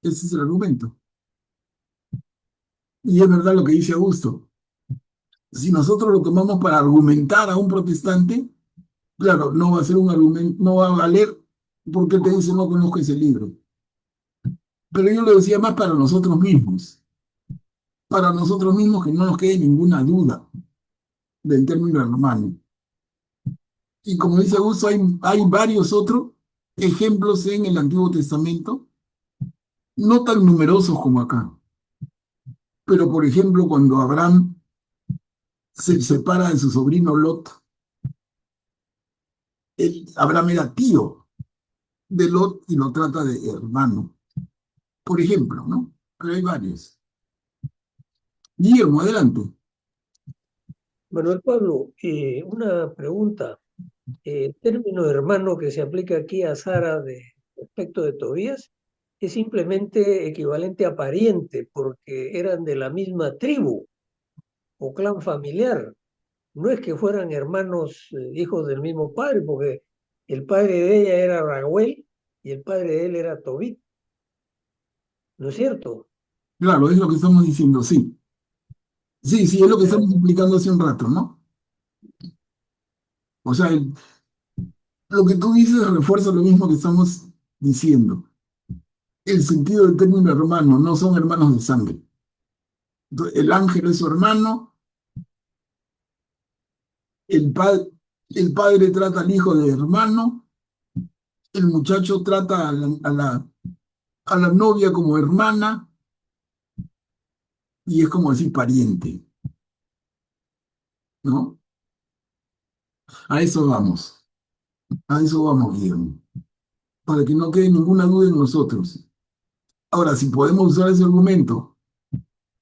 Ese es el argumento. Y es verdad lo que dice Augusto. Si nosotros lo tomamos para argumentar a un protestante, claro, no va a ser un argumento, no va a valer porque te dice no conozco ese libro. Pero yo lo decía más para nosotros mismos que no nos quede ninguna duda del término hermano. Y como dice Augusto, hay varios otros ejemplos en el Antiguo Testamento, no tan numerosos como acá. Pero, por ejemplo, cuando Abraham se separa de su sobrino Lot, Abraham era tío de Lot y lo trata de hermano, por ejemplo, ¿no? Pero hay varios. Guillermo, adelante.
Manuel Pablo, una pregunta. El término hermano que se aplica aquí a Sara respecto de Tobías es simplemente equivalente a pariente, porque eran de la misma tribu o clan familiar. No es que fueran hermanos, hijos del mismo padre, porque el padre de ella era Raguel y el padre de él era Tobit. ¿No es cierto?
Claro, es lo que estamos diciendo, sí. Sí, sí, es lo que estamos explicando hace un rato, ¿no? O sea, lo que tú dices refuerza lo mismo que estamos diciendo. El sentido del término hermano, no son hermanos de sangre. Entonces, el ángel es su hermano, el, el padre trata al hijo de hermano, el muchacho trata a la novia como hermana y es como decir pariente, ¿no? A eso vamos, Guillermo, para que no quede ninguna duda en nosotros. Ahora, si podemos usar ese argumento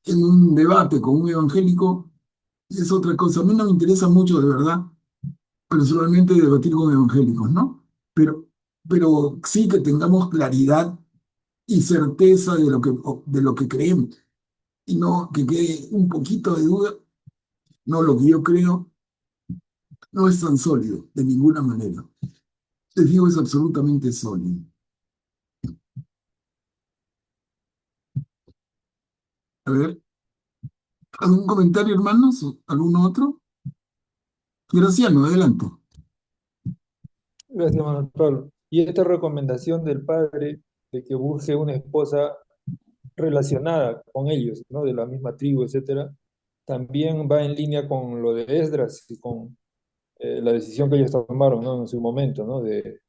en un debate con un evangélico, es otra cosa. A mí no me interesa mucho, de verdad, personalmente debatir con evangélicos, ¿no? Pero sí que tengamos claridad y certeza de lo que creemos y no que quede un poquito de duda. No, lo que yo creo no es tan sólido, de ninguna manera. Les digo, es absolutamente sólido. A ver, ¿algún comentario, hermanos? ¿Algún otro? Graciano, adelante.
Gracias, Manuel Pablo. Y esta recomendación del padre de que busque una esposa relacionada con ellos, ¿no? De la misma tribu, etcétera, también va en línea con lo de Esdras y con la decisión que ellos tomaron, ¿no? En su momento, ¿no? De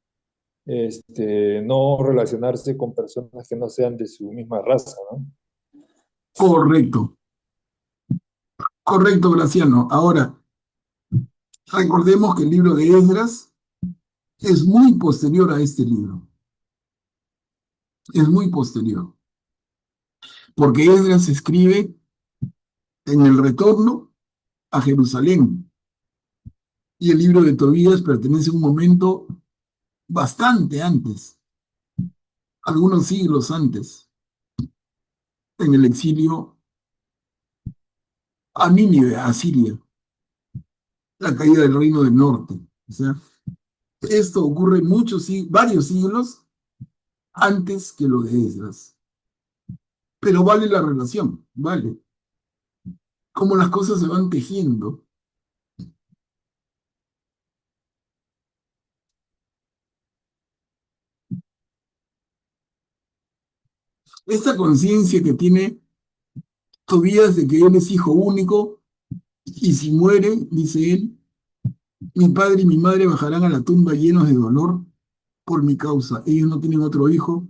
no relacionarse con personas que no sean de su misma raza, ¿no?
Correcto, correcto, Graciano. Ahora, recordemos que el libro de Esdras es muy posterior a este libro. Es muy posterior. Porque Esdras se escribe en el retorno a Jerusalén. Y el libro de Tobías pertenece a un momento bastante antes, algunos siglos antes, en el exilio a Nínive, a Siria, la caída del reino del norte. O sea, esto ocurre varios siglos antes que lo de Esdras. Pero vale la relación, vale. Cómo las cosas se van tejiendo. Esta conciencia que tiene Tobías de que él es hijo único y si muere, dice él, mi padre y mi madre bajarán a la tumba llenos de dolor por mi causa. Ellos no tienen otro hijo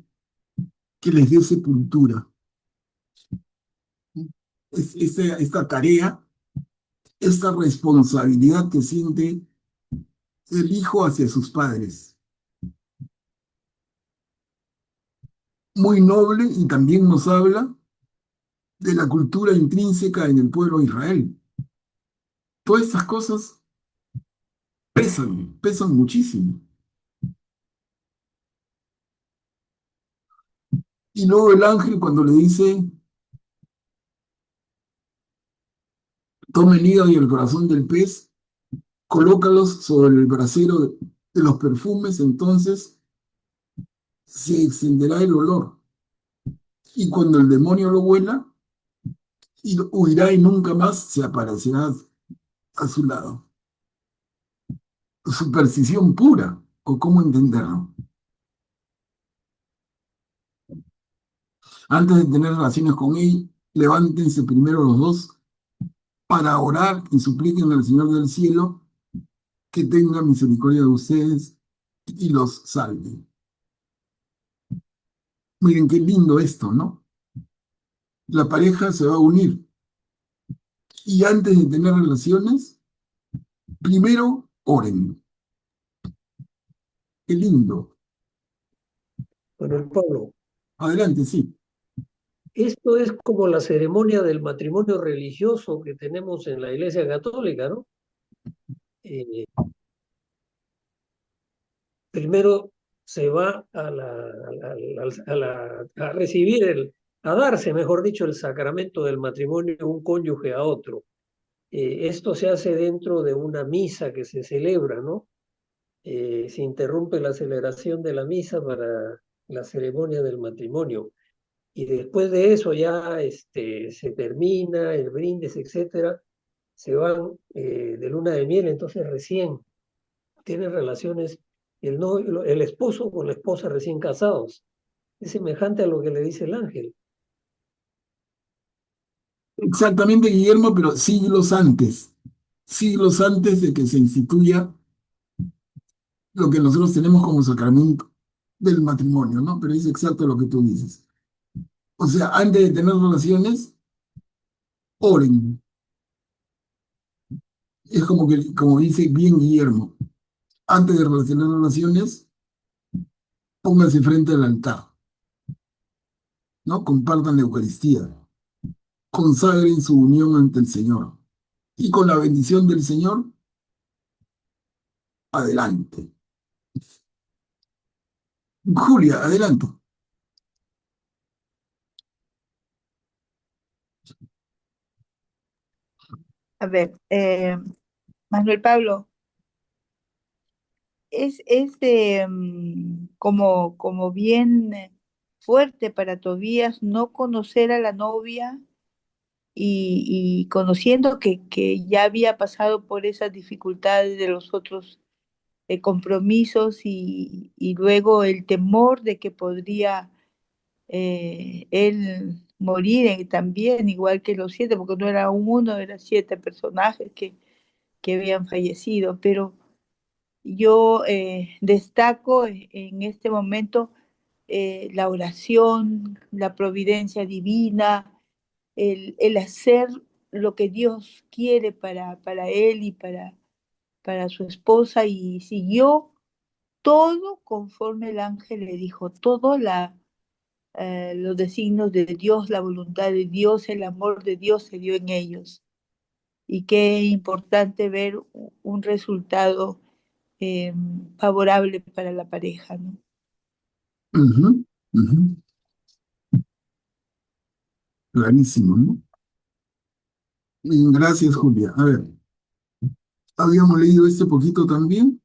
que les dé sepultura. Esta tarea, esta responsabilidad que siente el hijo hacia sus padres. Muy noble y también nos habla de la cultura intrínseca en el pueblo de Israel. Todas estas cosas pesan muchísimo. Y luego el ángel cuando le dice, toma el hígado y el corazón del pez, colócalos sobre el brasero de los perfumes, entonces se extenderá el olor. Y cuando el demonio lo huela, huirá y nunca más se aparecerá a su lado. Superstición pura, o cómo entenderlo. Antes de tener relaciones con él, levántense primero los dos para orar y supliquen al Señor del cielo que tenga misericordia de ustedes y los salve. Miren qué lindo esto, ¿no? La pareja se va a unir y antes de tener relaciones, primero oren. Qué lindo.
Bueno, Pablo,
Adelante, sí.
esto es como la ceremonia del matrimonio religioso que tenemos en la Iglesia Católica, ¿no? Eh, Primero se va a recibir a darse, mejor dicho, el sacramento del matrimonio de un cónyuge a otro. Esto se hace dentro de una misa que se celebra, ¿no? Se interrumpe la celebración de la misa para la ceremonia del matrimonio. Y después de eso ya se termina el brindis, etcétera, se van de luna de miel, entonces recién tienen relaciones el esposo con la esposa recién casados. Es semejante a lo que le dice el ángel.
Exactamente, Guillermo, pero siglos antes de que se instituya lo que nosotros tenemos como sacramento del matrimonio, ¿no? Pero es exacto lo que tú dices. O sea, antes de tener relaciones, oren. Es como que, como dice bien Guillermo, antes de tener relaciones, pónganse frente al altar, ¿no? Compartan la Eucaristía, consagren su unión ante el Señor. Y con la bendición del Señor, adelante. Julia, adelante.
A ver, Manuel Pablo, como bien fuerte para Tobías no conocer a la novia y conociendo que ya había pasado por esas dificultades de los otros compromisos y luego el temor de que podría él morir también, igual que los siete, porque no era uno, eran siete personajes que habían fallecido, pero yo destaco en este momento la oración, la providencia divina, el hacer lo que Dios quiere para él y para su esposa y siguió todo conforme el ángel le dijo, todo los designios de Dios, la voluntad de Dios, el amor de Dios se dio en ellos. Y qué importante ver un resultado eh, favorable para la pareja, ¿no?
Ujú, ujú. Clarísimo, ¿no? Bien, gracias, Julia. A ver, habíamos leído este poquito también,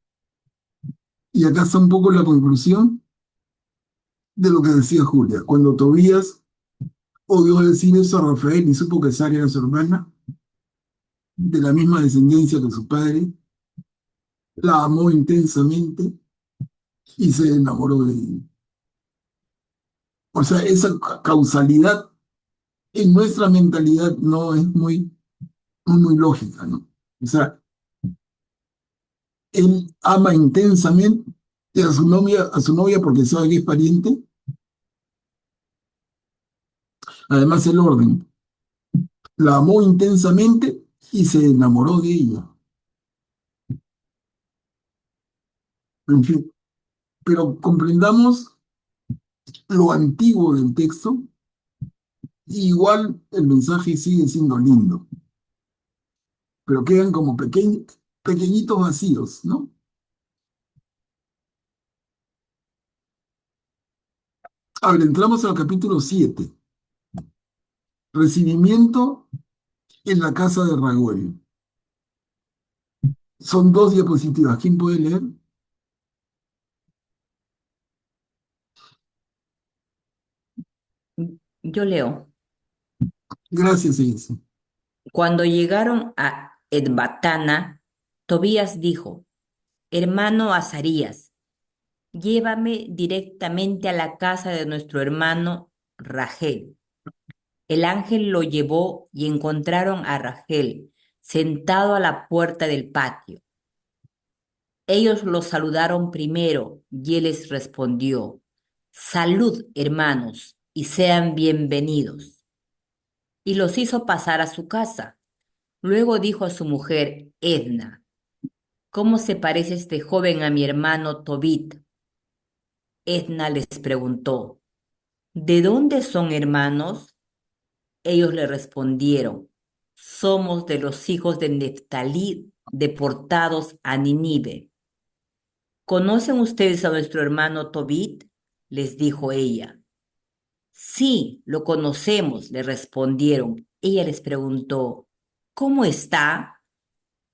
y acá está un poco la conclusión. de lo que decía Julia. Cuando Tobías oyó decir eso a Rafael y supo que Sara era su hermana, de la misma descendencia que su padre, la amó intensamente y se enamoró de ella. O sea, esa causalidad en nuestra mentalidad no es muy lógica, ¿no? O sea, él ama intensamente a su novia porque sabe que es pariente, además el orden. La amó intensamente y se enamoró de ella. En fin, pero comprendamos lo antiguo del texto, y igual el mensaje sigue siendo lindo, pero quedan como pequeñitos vacíos, ¿no? A ver, entramos al capítulo 7. Recibimiento en la casa de Raguel. Son 2 diapositivas. ¿Quién puede leer?
Yo leo.
Gracias, Elisa.
Cuando llegaron a Ecbatana, Tobías dijo: Hermano Azarías, llévame directamente a la casa de nuestro hermano Ragel. El ángel lo llevó y encontraron a Ragel sentado a la puerta del patio. Ellos lo saludaron primero y él les respondió: Salud, hermanos, y sean bienvenidos. Y los hizo pasar a su casa. Luego dijo a su mujer, Edna: ¿Cómo se parece este joven a mi hermano Tobit? Edna les preguntó: ¿De dónde son hermanos? Ellos le respondieron: Somos de los hijos de Neftalí, deportados a Nínive. ¿Conocen ustedes a nuestro hermano Tobit? Les dijo ella. Sí, lo conocemos, le respondieron. Ella les preguntó: ¿Cómo está?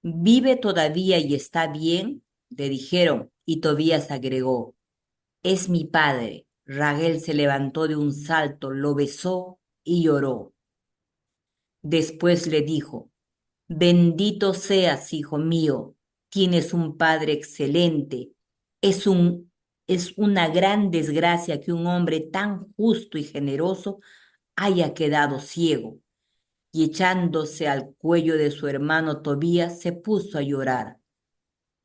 ¿Vive todavía y está bien? Le dijeron, y Tobías agregó: Es mi padre. Ragel se levantó de un salto, lo besó y lloró. Después le dijo: Bendito seas, hijo mío, tienes un padre excelente. Es un, es una gran desgracia que un hombre tan justo y generoso haya quedado ciego. Y echándose al cuello de su hermano Tobías, se puso a llorar.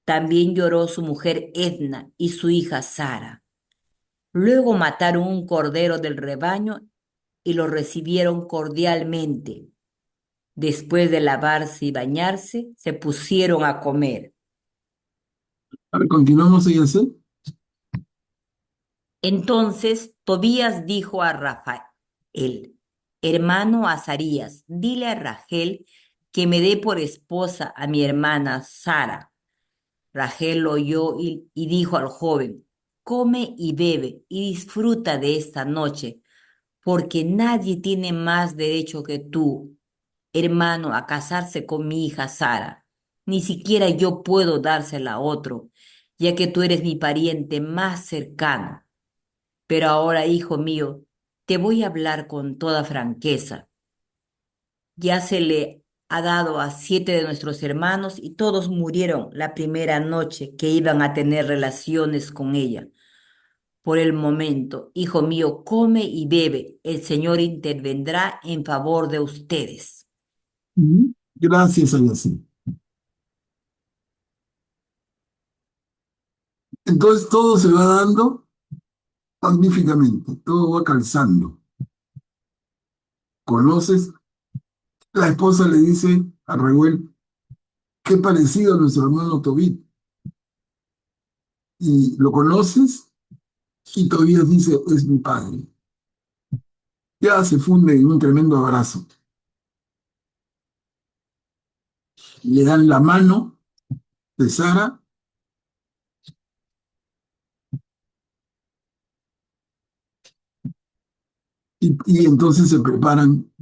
También lloró su mujer Edna y su hija Sara. Luego mataron un cordero del rebaño y lo recibieron cordialmente. Después de lavarse y bañarse, se pusieron a comer.
A ver, continuamos, Elisa.
Entonces Tobías dijo a Rafael: Hermano Azarías, dile a Ragel que me dé por esposa a mi hermana Sara. Ragel lo oyó y dijo al joven: Come y bebe y disfruta de esta noche, porque nadie tiene más derecho que tú, hermano, a casarse con mi hija Sara. Ni siquiera yo puedo dársela a otro, ya que tú eres mi pariente más cercano. Pero ahora, hijo mío, te voy a hablar con toda franqueza. Ya se le ha dado a 7 de nuestros hermanos y todos murieron la primera noche que iban a tener relaciones con ella. Por el momento, hijo mío, come y bebe. El Señor intervendrá en favor de ustedes.
Gracias, Elisa. Entonces todo se va dando magníficamente, todo va calzando. ¿Conoces? La esposa le dice a Reuel: qué parecido a nuestro hermano Tobit. ¿Y lo conoces? Y Tobías dice: es mi padre. Ya se funde en un tremendo abrazo. Le dan la mano de Sara y entonces se preparan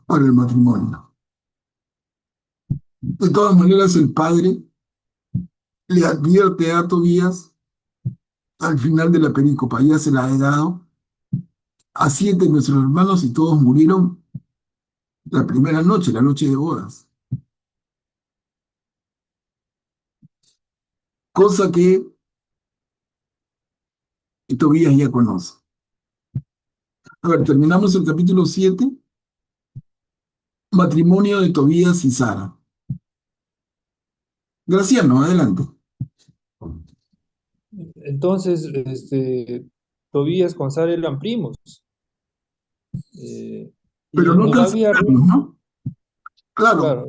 para el matrimonio. De todas maneras, el padre le advierte a Tobías al final de la perícopa: ya se la he dado, a 7 de nuestros hermanos y todos murieron la primera noche, la noche de bodas. Cosa que Tobías ya conoce. A ver, terminamos el capítulo 7, matrimonio de Tobías y Sara. Graciano, adelante.
Entonces, Tobías con Sara eran primos.
Pero
Y
no tan
todavía,
cercanos, ¿no? Claro,
claro,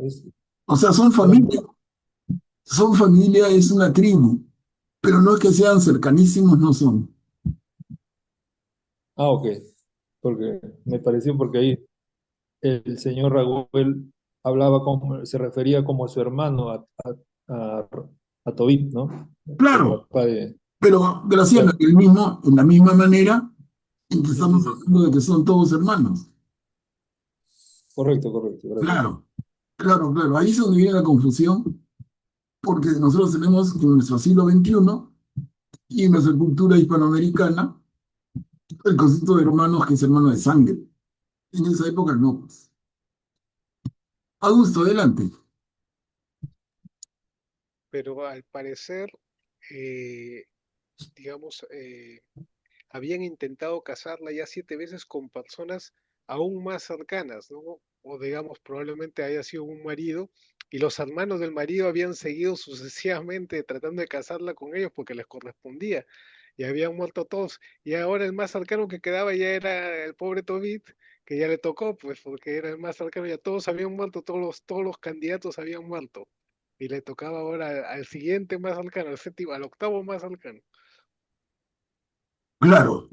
o sea, son familia, es una tribu, pero no es que sean cercanísimos, no son.
ok, porque me pareció porque ahí el señor Raguel hablaba como, se refería como a su hermano, a, a Tobit, ¿no? El
Claro,
papá de...
pero Graciano,
Claro,
en la misma manera en que
sí, sí,
estamos
sí.
hablando de que son todos hermanos.
Correcto, correcto, gracias.
Claro, claro, ahí es donde viene la confusión, porque nosotros tenemos en nuestro siglo XXI y en nuestra cultura hispanoamericana el concepto de hermanos que es hermano de sangre. En esa época no, pues. Augusto, adelante.
Pero al parecer, eh, digamos, habían intentado casarla ya 7 veces con personas aún más cercanas, ¿no? O digamos, probablemente haya sido un marido y los hermanos del marido habían seguido sucesivamente tratando de casarla con ellos porque les correspondía y habían muerto todos. Y ahora el más cercano que quedaba ya era el pobre Tobit, que ya le tocó, pues porque era el más cercano, ya todos habían muerto, todos los candidatos habían muerto. Y le tocaba ahora al siguiente más cercano, al séptimo, al octavo más cercano.
Claro.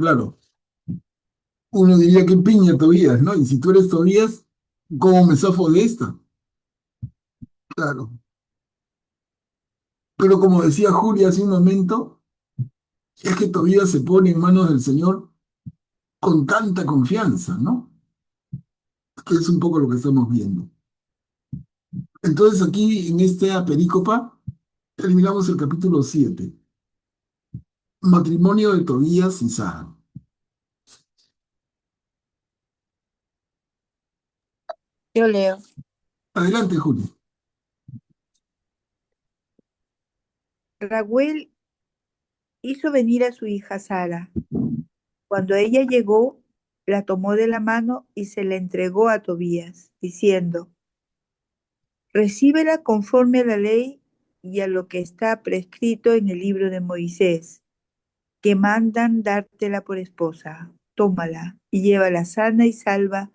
Uno diría que piña Tobías, ¿no? Y si tú eres Tobías, ¿cómo me zafo de esta? Claro. Pero como decía Julia hace un momento, es que Tobías se pone en manos del Señor con tanta confianza, ¿no? Que es un poco lo que estamos viendo. Entonces aquí en esta perícopa terminamos el capítulo 7, matrimonio de Tobías y Sara.
Yo leo.
Adelante, Julia.
Raguel hizo venir a su hija Sara. Cuando ella llegó, la tomó de la mano y se la entregó a Tobías, diciendo, recíbela conforme a la ley y a lo que está prescrito en el libro de Moisés, que mandan dártela por esposa. Tómala y llévala sana y salva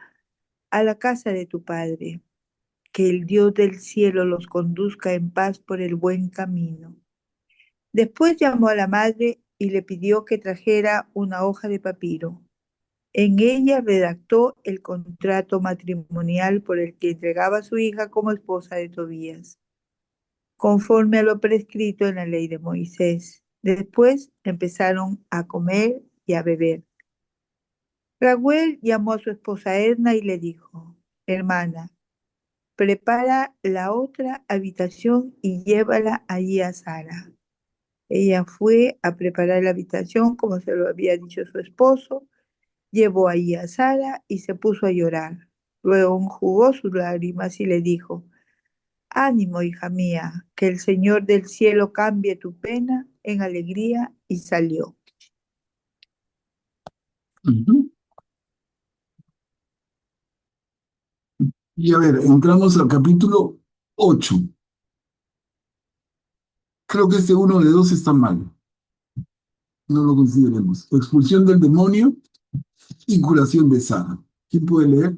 a la casa de tu padre. Que el Dios del cielo los conduzca en paz por el buen camino. Después llamó a la madre y le pidió que trajera una hoja de papiro. En ella redactó el contrato matrimonial por el que entregaba a su hija como esposa de Tobías, conforme a lo prescrito en la ley de Moisés. Después empezaron a comer y a beber. Raguel llamó a su esposa Edna y le dijo, hermana, prepara la otra habitación y llévala allí a Sara. Ella fue a preparar la habitación como se lo había dicho su esposo, llevó allí a Sara y se puso a llorar. Luego enjugó sus lágrimas y le dijo, ánimo, hija mía, que el Señor del cielo cambie tu pena en alegría, y salió.
Uh-huh. Y a ver, entramos al capítulo 8. Creo que este uno de dos está mal. No lo consideremos. Expulsión del demonio y curación de Sara. ¿Quién puede leer?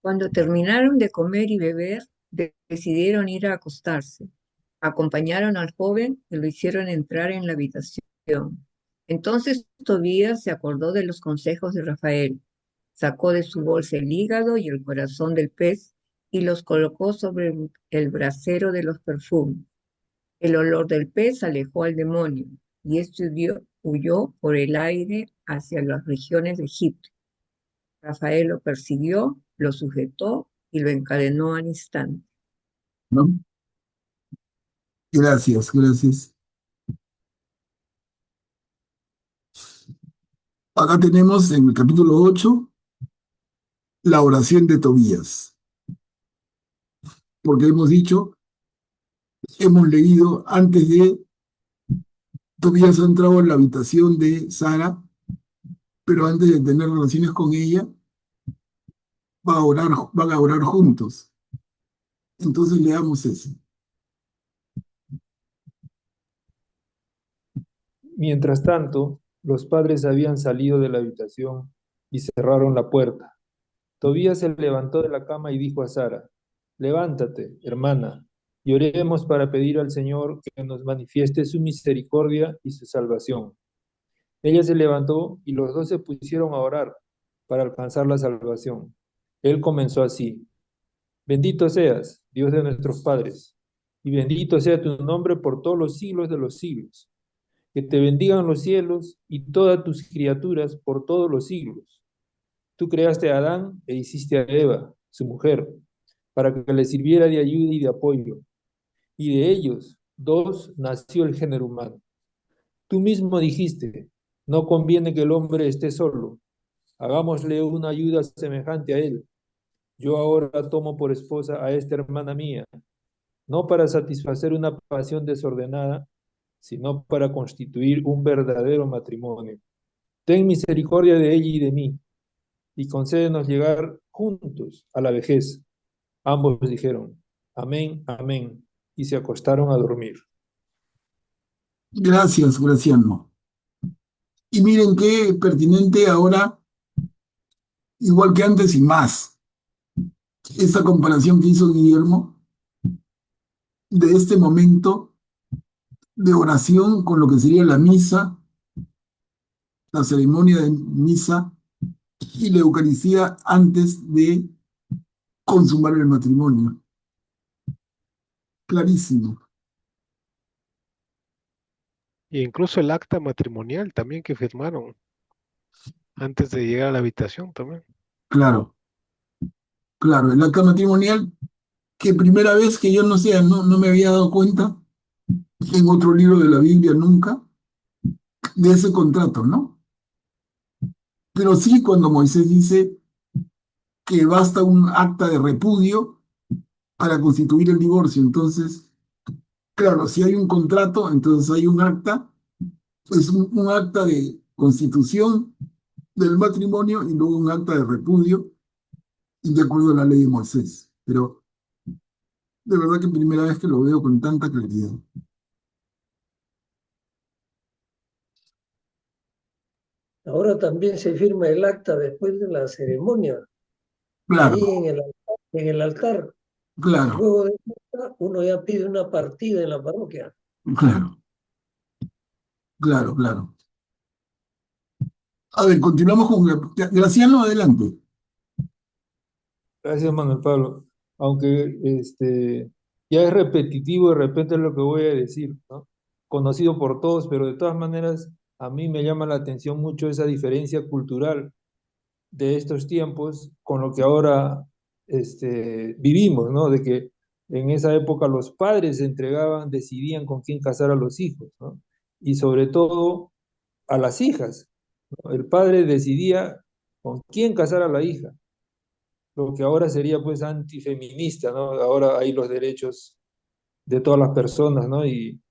Cuando terminaron de comer y beber, decidieron ir a acostarse. Acompañaron al joven y lo hicieron entrar en la habitación. Entonces Tobías se acordó de los consejos de Rafael. Sacó de su bolsa el hígado y el corazón del pez y los colocó sobre el brasero de los perfumes. El olor del pez alejó al demonio y este huyó por el aire hacia las regiones de Egipto. Rafael lo persiguió, lo sujetó y lo encadenó al instante.
¿No? Gracias. Acá tenemos en el capítulo 8 la oración de Tobías, porque hemos leído antes de Tobías ha entrado en la habitación de Sara, pero antes de tener relaciones con ella, van a orar juntos. Entonces leamos eso.
Mientras tanto, los padres habían salido de la habitación y cerraron la puerta. Tobías se levantó de la cama y dijo a Sara, levántate, hermana, y oremos para pedir al Señor que nos manifieste su misericordia y su salvación. Ella se levantó y los dos se pusieron a orar para alcanzar la salvación. Él comenzó así, bendito seas, Dios de nuestros padres, y bendito sea tu nombre por todos los siglos de los siglos. Que te bendigan los cielos y todas tus criaturas por todos los siglos. Tú creaste a Adán e hiciste a Eva, su mujer, para que le sirviera de ayuda y de apoyo. Y de ellos dos nació el género humano. Tú mismo dijiste, no conviene que el hombre esté solo. Hagámosle una ayuda semejante a él. Yo ahora tomo por esposa a esta hermana mía, no para satisfacer una pasión desordenada, sino para constituir un verdadero matrimonio. Ten misericordia de ella y de mí, y concédenos llegar juntos a la vejez. Ambos dijeron, amén, amén, y se acostaron a dormir.
Gracias, Graciano. Y miren qué pertinente ahora, igual que antes y más, esa comparación que hizo Guillermo de este momento de oración con lo que sería la misa, la ceremonia de misa y la Eucaristía antes de consumar el matrimonio. Clarísimo.
E incluso el acta matrimonial también que firmaron antes de llegar a la habitación también.
Claro, claro. El acta matrimonial, que primera vez que yo no sé, no me había dado cuenta en otro libro de la Biblia nunca de ese contrato, ¿no? Pero sí cuando Moisés dice que basta un acta de repudio para constituir el divorcio. Entonces, claro, si hay un contrato, entonces hay un acta, es un acta de constitución del matrimonio y luego un acta de repudio de acuerdo a la ley de Moisés. Pero de verdad que primera vez que lo veo con tanta claridad.
Ahora también se firma el acta después de la ceremonia,
Claro,
ahí en el altar. Y
claro,
luego de eso, uno ya pide una partida en la parroquia.
claro, claro, claro. A ver, continuamos con Graciano, adelante.
Gracias, Manuel Pablo. Aunque ya es repetitivo de repente lo que voy a decir, ¿no? Conocido por todos, pero de todas maneras a mí me llama la atención mucho esa diferencia cultural de estos tiempos con lo que ahora vivimos, ¿no? De que en esa época los padres se entregaban, decidían con quién casar a los hijos, ¿no? Y sobre todo a las hijas, ¿no? El padre decidía con quién casar a la hija, lo que ahora sería pues antifeminista, ¿no? Ahora hay los derechos de todas las personas, ¿no? Y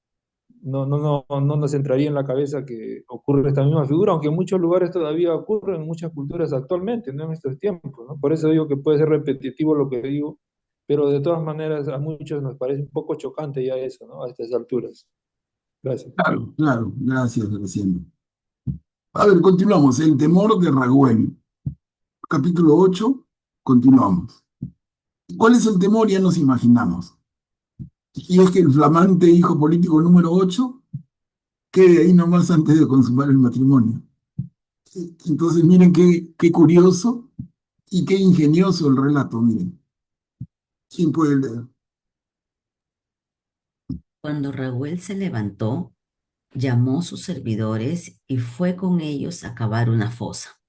no nos entraría en la cabeza que ocurre esta misma figura, aunque en muchos lugares todavía ocurre, en muchas culturas actualmente, ¿no? En estos tiempos, ¿no? Por eso digo que puede ser repetitivo lo que digo, pero de todas maneras a muchos nos parece un poco chocante ya eso, ¿no? A estas alturas. Gracias.
Claro, claro, gracias, Graciano. A ver, continuamos. El temor de Raguel. Capítulo 8, continuamos. ¿Cuál es el temor? Ya nos imaginamos. Y es que el flamante hijo político número 8 quede ahí nomás antes de consumar el matrimonio. Entonces, miren qué curioso y qué ingenioso el relato, miren. ¿Quién puede leer?
Cuando Raguel se levantó, llamó a sus servidores y fue con ellos a cavar una fosa,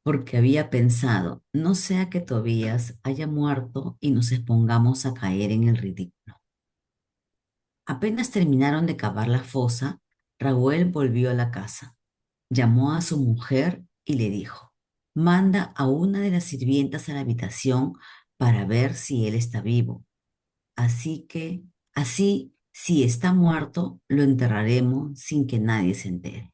porque había pensado, no sea que Tobías haya muerto y nos expongamos a caer en el ridículo. Apenas terminaron de cavar la fosa, Raguel volvió a la casa. Llamó a su mujer y le dijo, manda a una de las sirvientas a la habitación para ver si él está vivo. Así, si está muerto, lo enterraremos sin que nadie se entere.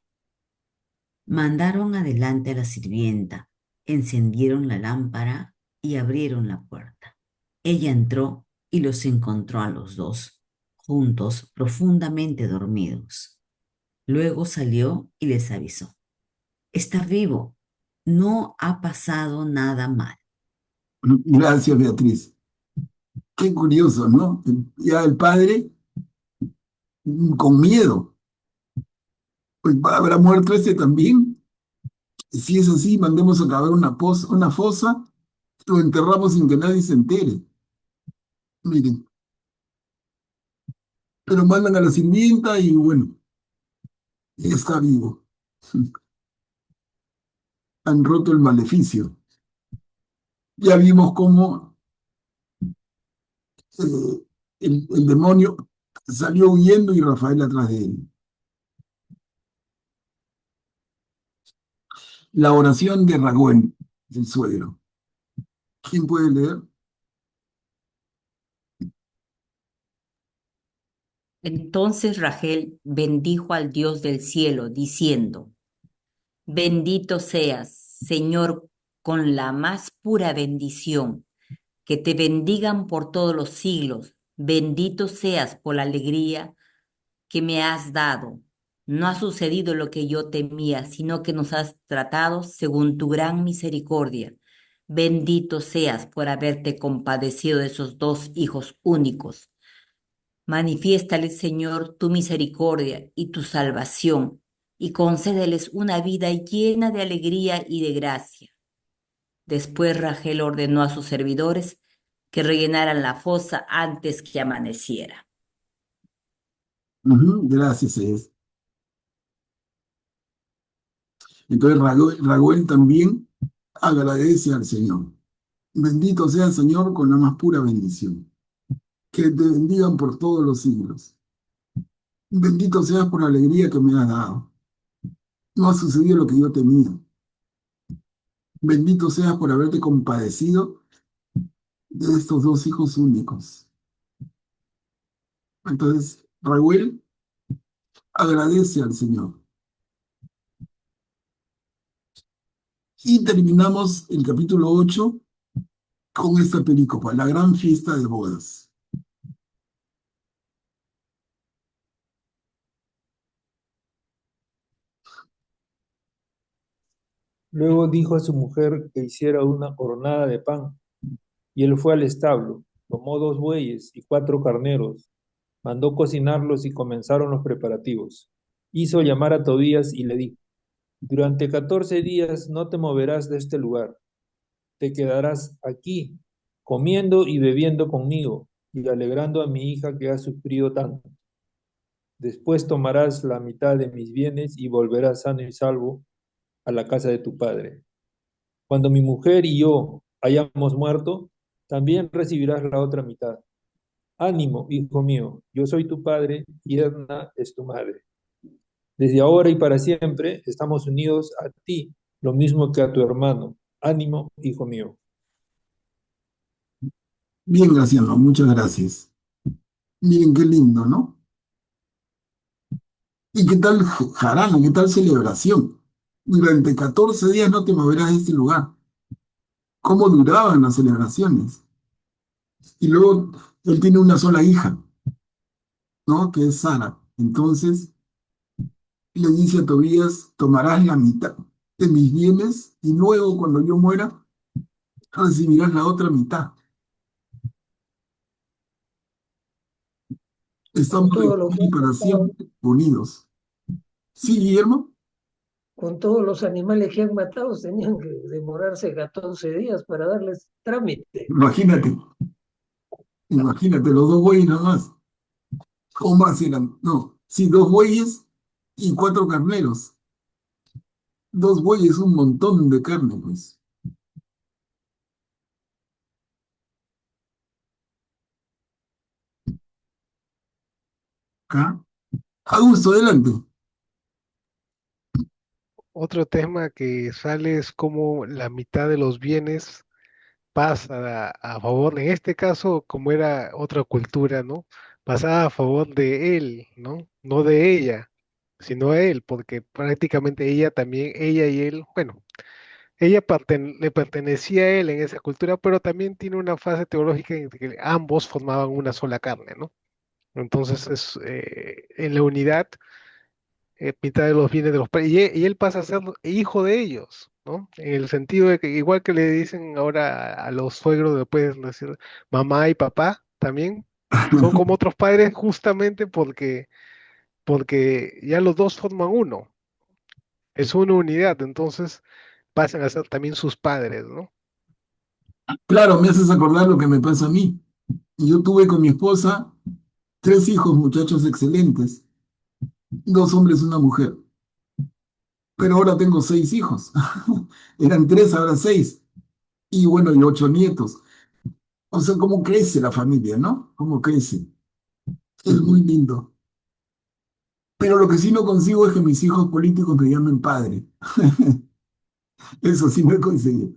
Mandaron adelante a la sirvienta, encendieron la lámpara y abrieron la puerta. Ella entró y los encontró a los dos, juntos, profundamente dormidos. Luego salió y les avisó. Está vivo, no ha pasado nada mal.
Gracias, Beatriz. Qué curioso, ¿no? Ya el padre con miedo. Pues, ¿habrá muerto este también? Si es así, mandemos a cavar una fosa, lo enterramos sin que nadie se entere. Miren, pero mandan a la sirvienta y bueno, está vivo. Han roto el maleficio. Ya vimos cómo el demonio salió huyendo y Rafael atrás de él. La oración de Ragüen, el suegro. ¿Quién puede leer?
Entonces Rachel bendijo al Dios del cielo, diciendo, bendito seas, Señor, con la más pura bendición, que te bendigan por todos los siglos. Bendito seas por la alegría que me has dado. No ha sucedido lo que yo temía, sino que nos has tratado según tu gran misericordia. Bendito seas por haberte compadecido de esos dos hijos únicos. Manifiéstales, Señor, tu misericordia y tu salvación, y concédeles una vida llena de alegría y de gracia. Después Rachel ordenó a sus servidores que rellenaran la fosa antes que amaneciera.
Gracias, es. Entonces Raguel también agradece al Señor. Bendito sea el Señor con la más pura bendición. Que te bendigan por todos los siglos. Bendito seas por la alegría que me has dado. No ha sucedido lo que yo temía. Bendito seas por haberte compadecido de estos dos hijos únicos. Entonces, Raúl agradece al Señor. Y terminamos el capítulo 8 con esta pericopa, la gran fiesta de bodas.
Luego dijo a su mujer que hiciera una hornada de pan, y él fue al establo, tomó 2 bueyes y 4 carneros, mandó cocinarlos y comenzaron los preparativos. Hizo llamar a Tobías y le dijo, durante 14 días no te moverás de este lugar, te quedarás aquí, comiendo y bebiendo conmigo, y alegrando a mi hija que ha sufrido tanto. Después tomarás la mitad de mis bienes y volverás sano y salvo a la casa de tu padre. Cuando mi mujer y yo hayamos muerto, también recibirás la otra mitad. Ánimo, hijo mío, yo soy tu padre y Edna es tu madre. Desde ahora y para siempre estamos unidos a ti, lo mismo que a tu hermano. Ánimo, hijo mío.
Bien, Graciano, muchas gracias. Miren qué lindo, ¿no? ¿Y qué tal jarana, qué tal celebración? Durante 14 días no te moverás de este lugar. ¿Cómo duraban las celebraciones? Y luego él tiene una sola hija, ¿no? Que es Sara. Entonces le dice a Tobías, tomarás la mitad de mis bienes y luego cuando yo muera recibirás la otra mitad.
Con
Estamos de
todo lo
aquí
que
y
han
para
matado,
siempre unidos. ¿Sí, Guillermo?
con todos los animales que han matado, tenían que demorarse 14 días para darles trámite.
Imagínate, imagínate, los 2 bueyes nada más. ¿Cómo más eran? No, sí, 2 bueyes y 4 carneros. 2 bueyes, un montón de carne, pues. ¿Acá? Augusto, adelante.
otro tema que sale es como la mitad de los bienes pasa a favor, en este caso, como era otra cultura, ¿no? Pasaba a favor de él, ¿no? No de ella, sino a él, porque prácticamente ella también, ella y él, bueno, ella le pertenecía a él en esa cultura, pero también tiene una fase teológica en que ambos formaban una sola carne, ¿no? Entonces, en la unidad, mitad de los bienes de los padres, y él pasa a ser hijo de ellos, ¿no? En el sentido de que, igual que le dicen ahora a los suegros, después decir mamá y papá, también son como otros padres justamente porque ya los dos forman uno, es una unidad, entonces pasan a ser también sus padres, ¿no?
Claro, me haces acordar lo que me pasa a mí. Yo tuve con mi esposa 3 hijos, muchachos excelentes, 2 hombres, una mujer. Pero ahora tengo 6 hijos. Eran 3, ahora 6. Y bueno, y 8 nietos. O sea, cómo crece la familia, ¿no? Cómo crece. Es muy lindo. Pero lo que sí no consigo es que mis hijos políticos me llamen padre. Eso sí no he conseguido.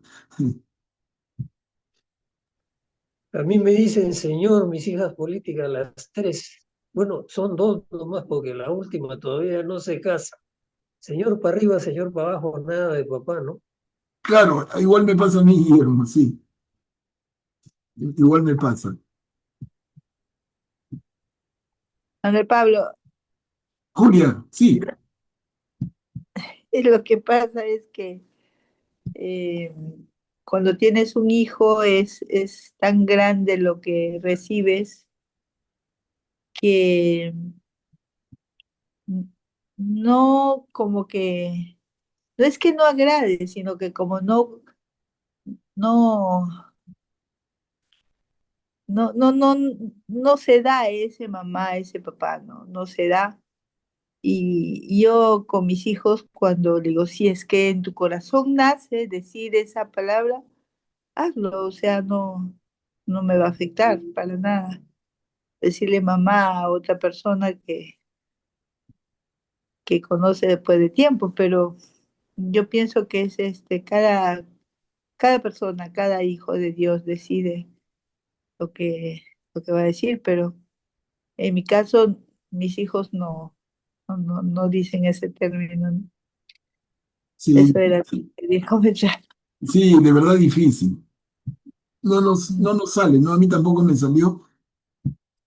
A mí me dicen, señor, mis hijas políticas, las tres. Bueno, son dos nomás porque la última todavía no se casa. Señor para arriba, señor para abajo, nada de papá, ¿no?
Claro, igual me pasa a mí, Guillermo, sí. Igual me pasa.
Manuel Pablo,
Julia, sí.
lo que pasa es que eh, cuando tienes un hijo es tan grande lo que recibes que no como que, no es que no agrade, sino que como no, no se da ese mamá, ese papá, no se da. Y yo con mis hijos, cuando digo, si es que en tu corazón nace decir esa palabra, hazlo, o sea, no me va a afectar para nada. Decirle mamá a otra persona que conoce después de tiempo, pero yo pienso que es cada persona, cada hijo de Dios decide lo que, lo que va a decir, pero en mi caso, mis hijos no dicen ese término, ¿no?
Sí,
Eso era lo que quería comentar.
sí, de verdad difícil. No nos sale, ¿no? A mí tampoco me salió.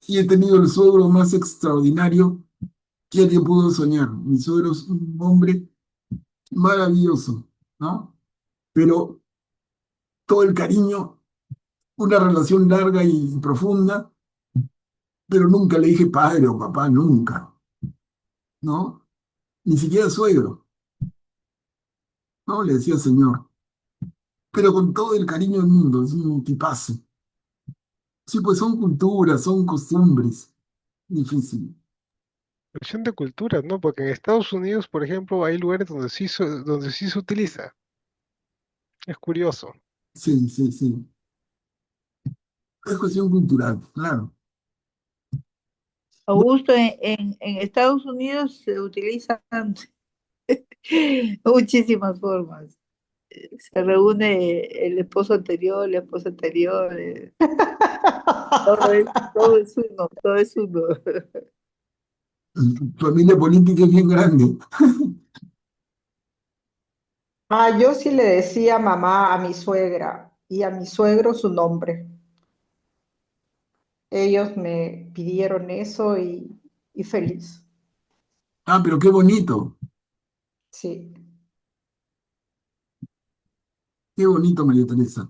Y he tenido el suegro más extraordinario que alguien pudo soñar. Mi suegro es un hombre maravilloso, ¿no? Pero todo el cariño, una relación larga y profunda, pero nunca le dije padre o papá, nunca, ¿no? Ni siquiera suegro, ¿no? Le decía señor, pero con todo el cariño del mundo, es un tipazo. Sí, pues son culturas, son costumbres, difícil.
Cuestión de culturas, ¿no? Porque en Estados Unidos, por ejemplo, hay lugares donde sí se utiliza. Es curioso.
Sí, sí, sí. Es cuestión cultural, claro. Bueno,
Augusto, en Estados Unidos se utilizan muchísimas formas. Se reúne el esposo anterior, la esposa anterior, todo es uno, todo es uno.
familia política es bien grande.
Ah, yo sí le decía mamá a mi suegra y a mi suegro su nombre. Ellos me pidieron eso y feliz.
Ah, pero
Sí,
qué bonito, María Teresa.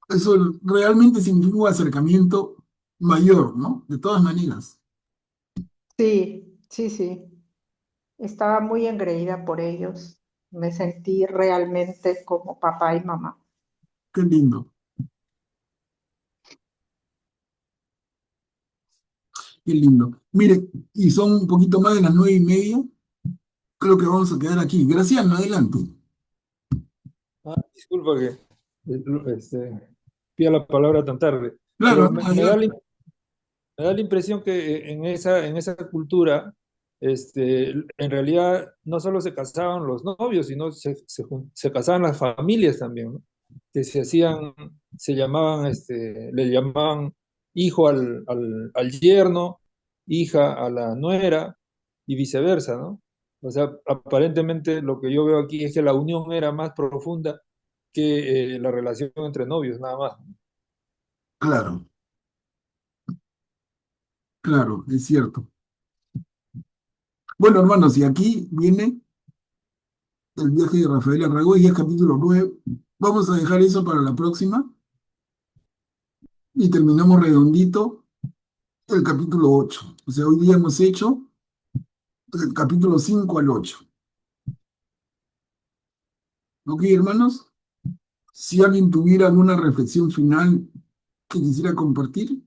Eso realmente significa un acercamiento mayor, ¿no? De todas maneras.
sí. Estaba muy engreída por ellos. Me sentí realmente como papá y mamá.
Qué lindo, qué lindo. Mire, y son un poquito más de las 9:30. Creo que vamos a quedar aquí. Graciano, adelante.
Disculpa que pida la palabra tan tarde, pero
Claro,
me da
adelante.
me da la impresión que en esa cultura en realidad no solo se casaban los novios, sino se casaban las familias también, ¿no? Que se hacían, se llamaban, le llamaban hijo al yerno, hija a la nuera y viceversa, ¿no? O sea, aparentemente lo que yo veo aquí es que la unión era más profunda que la relación entre novios, nada más.
Claro, claro, es cierto. Bueno, hermanos, y aquí viene el viaje de Rafael Arragüey, es capítulo 9. Vamos a dejar eso para la próxima y terminamos redondito el capítulo 8. O sea, hoy día hemos hecho del capítulo 5 al 8. ¿Ok, hermanos? Si alguien tuviera alguna reflexión final que quisiera compartir.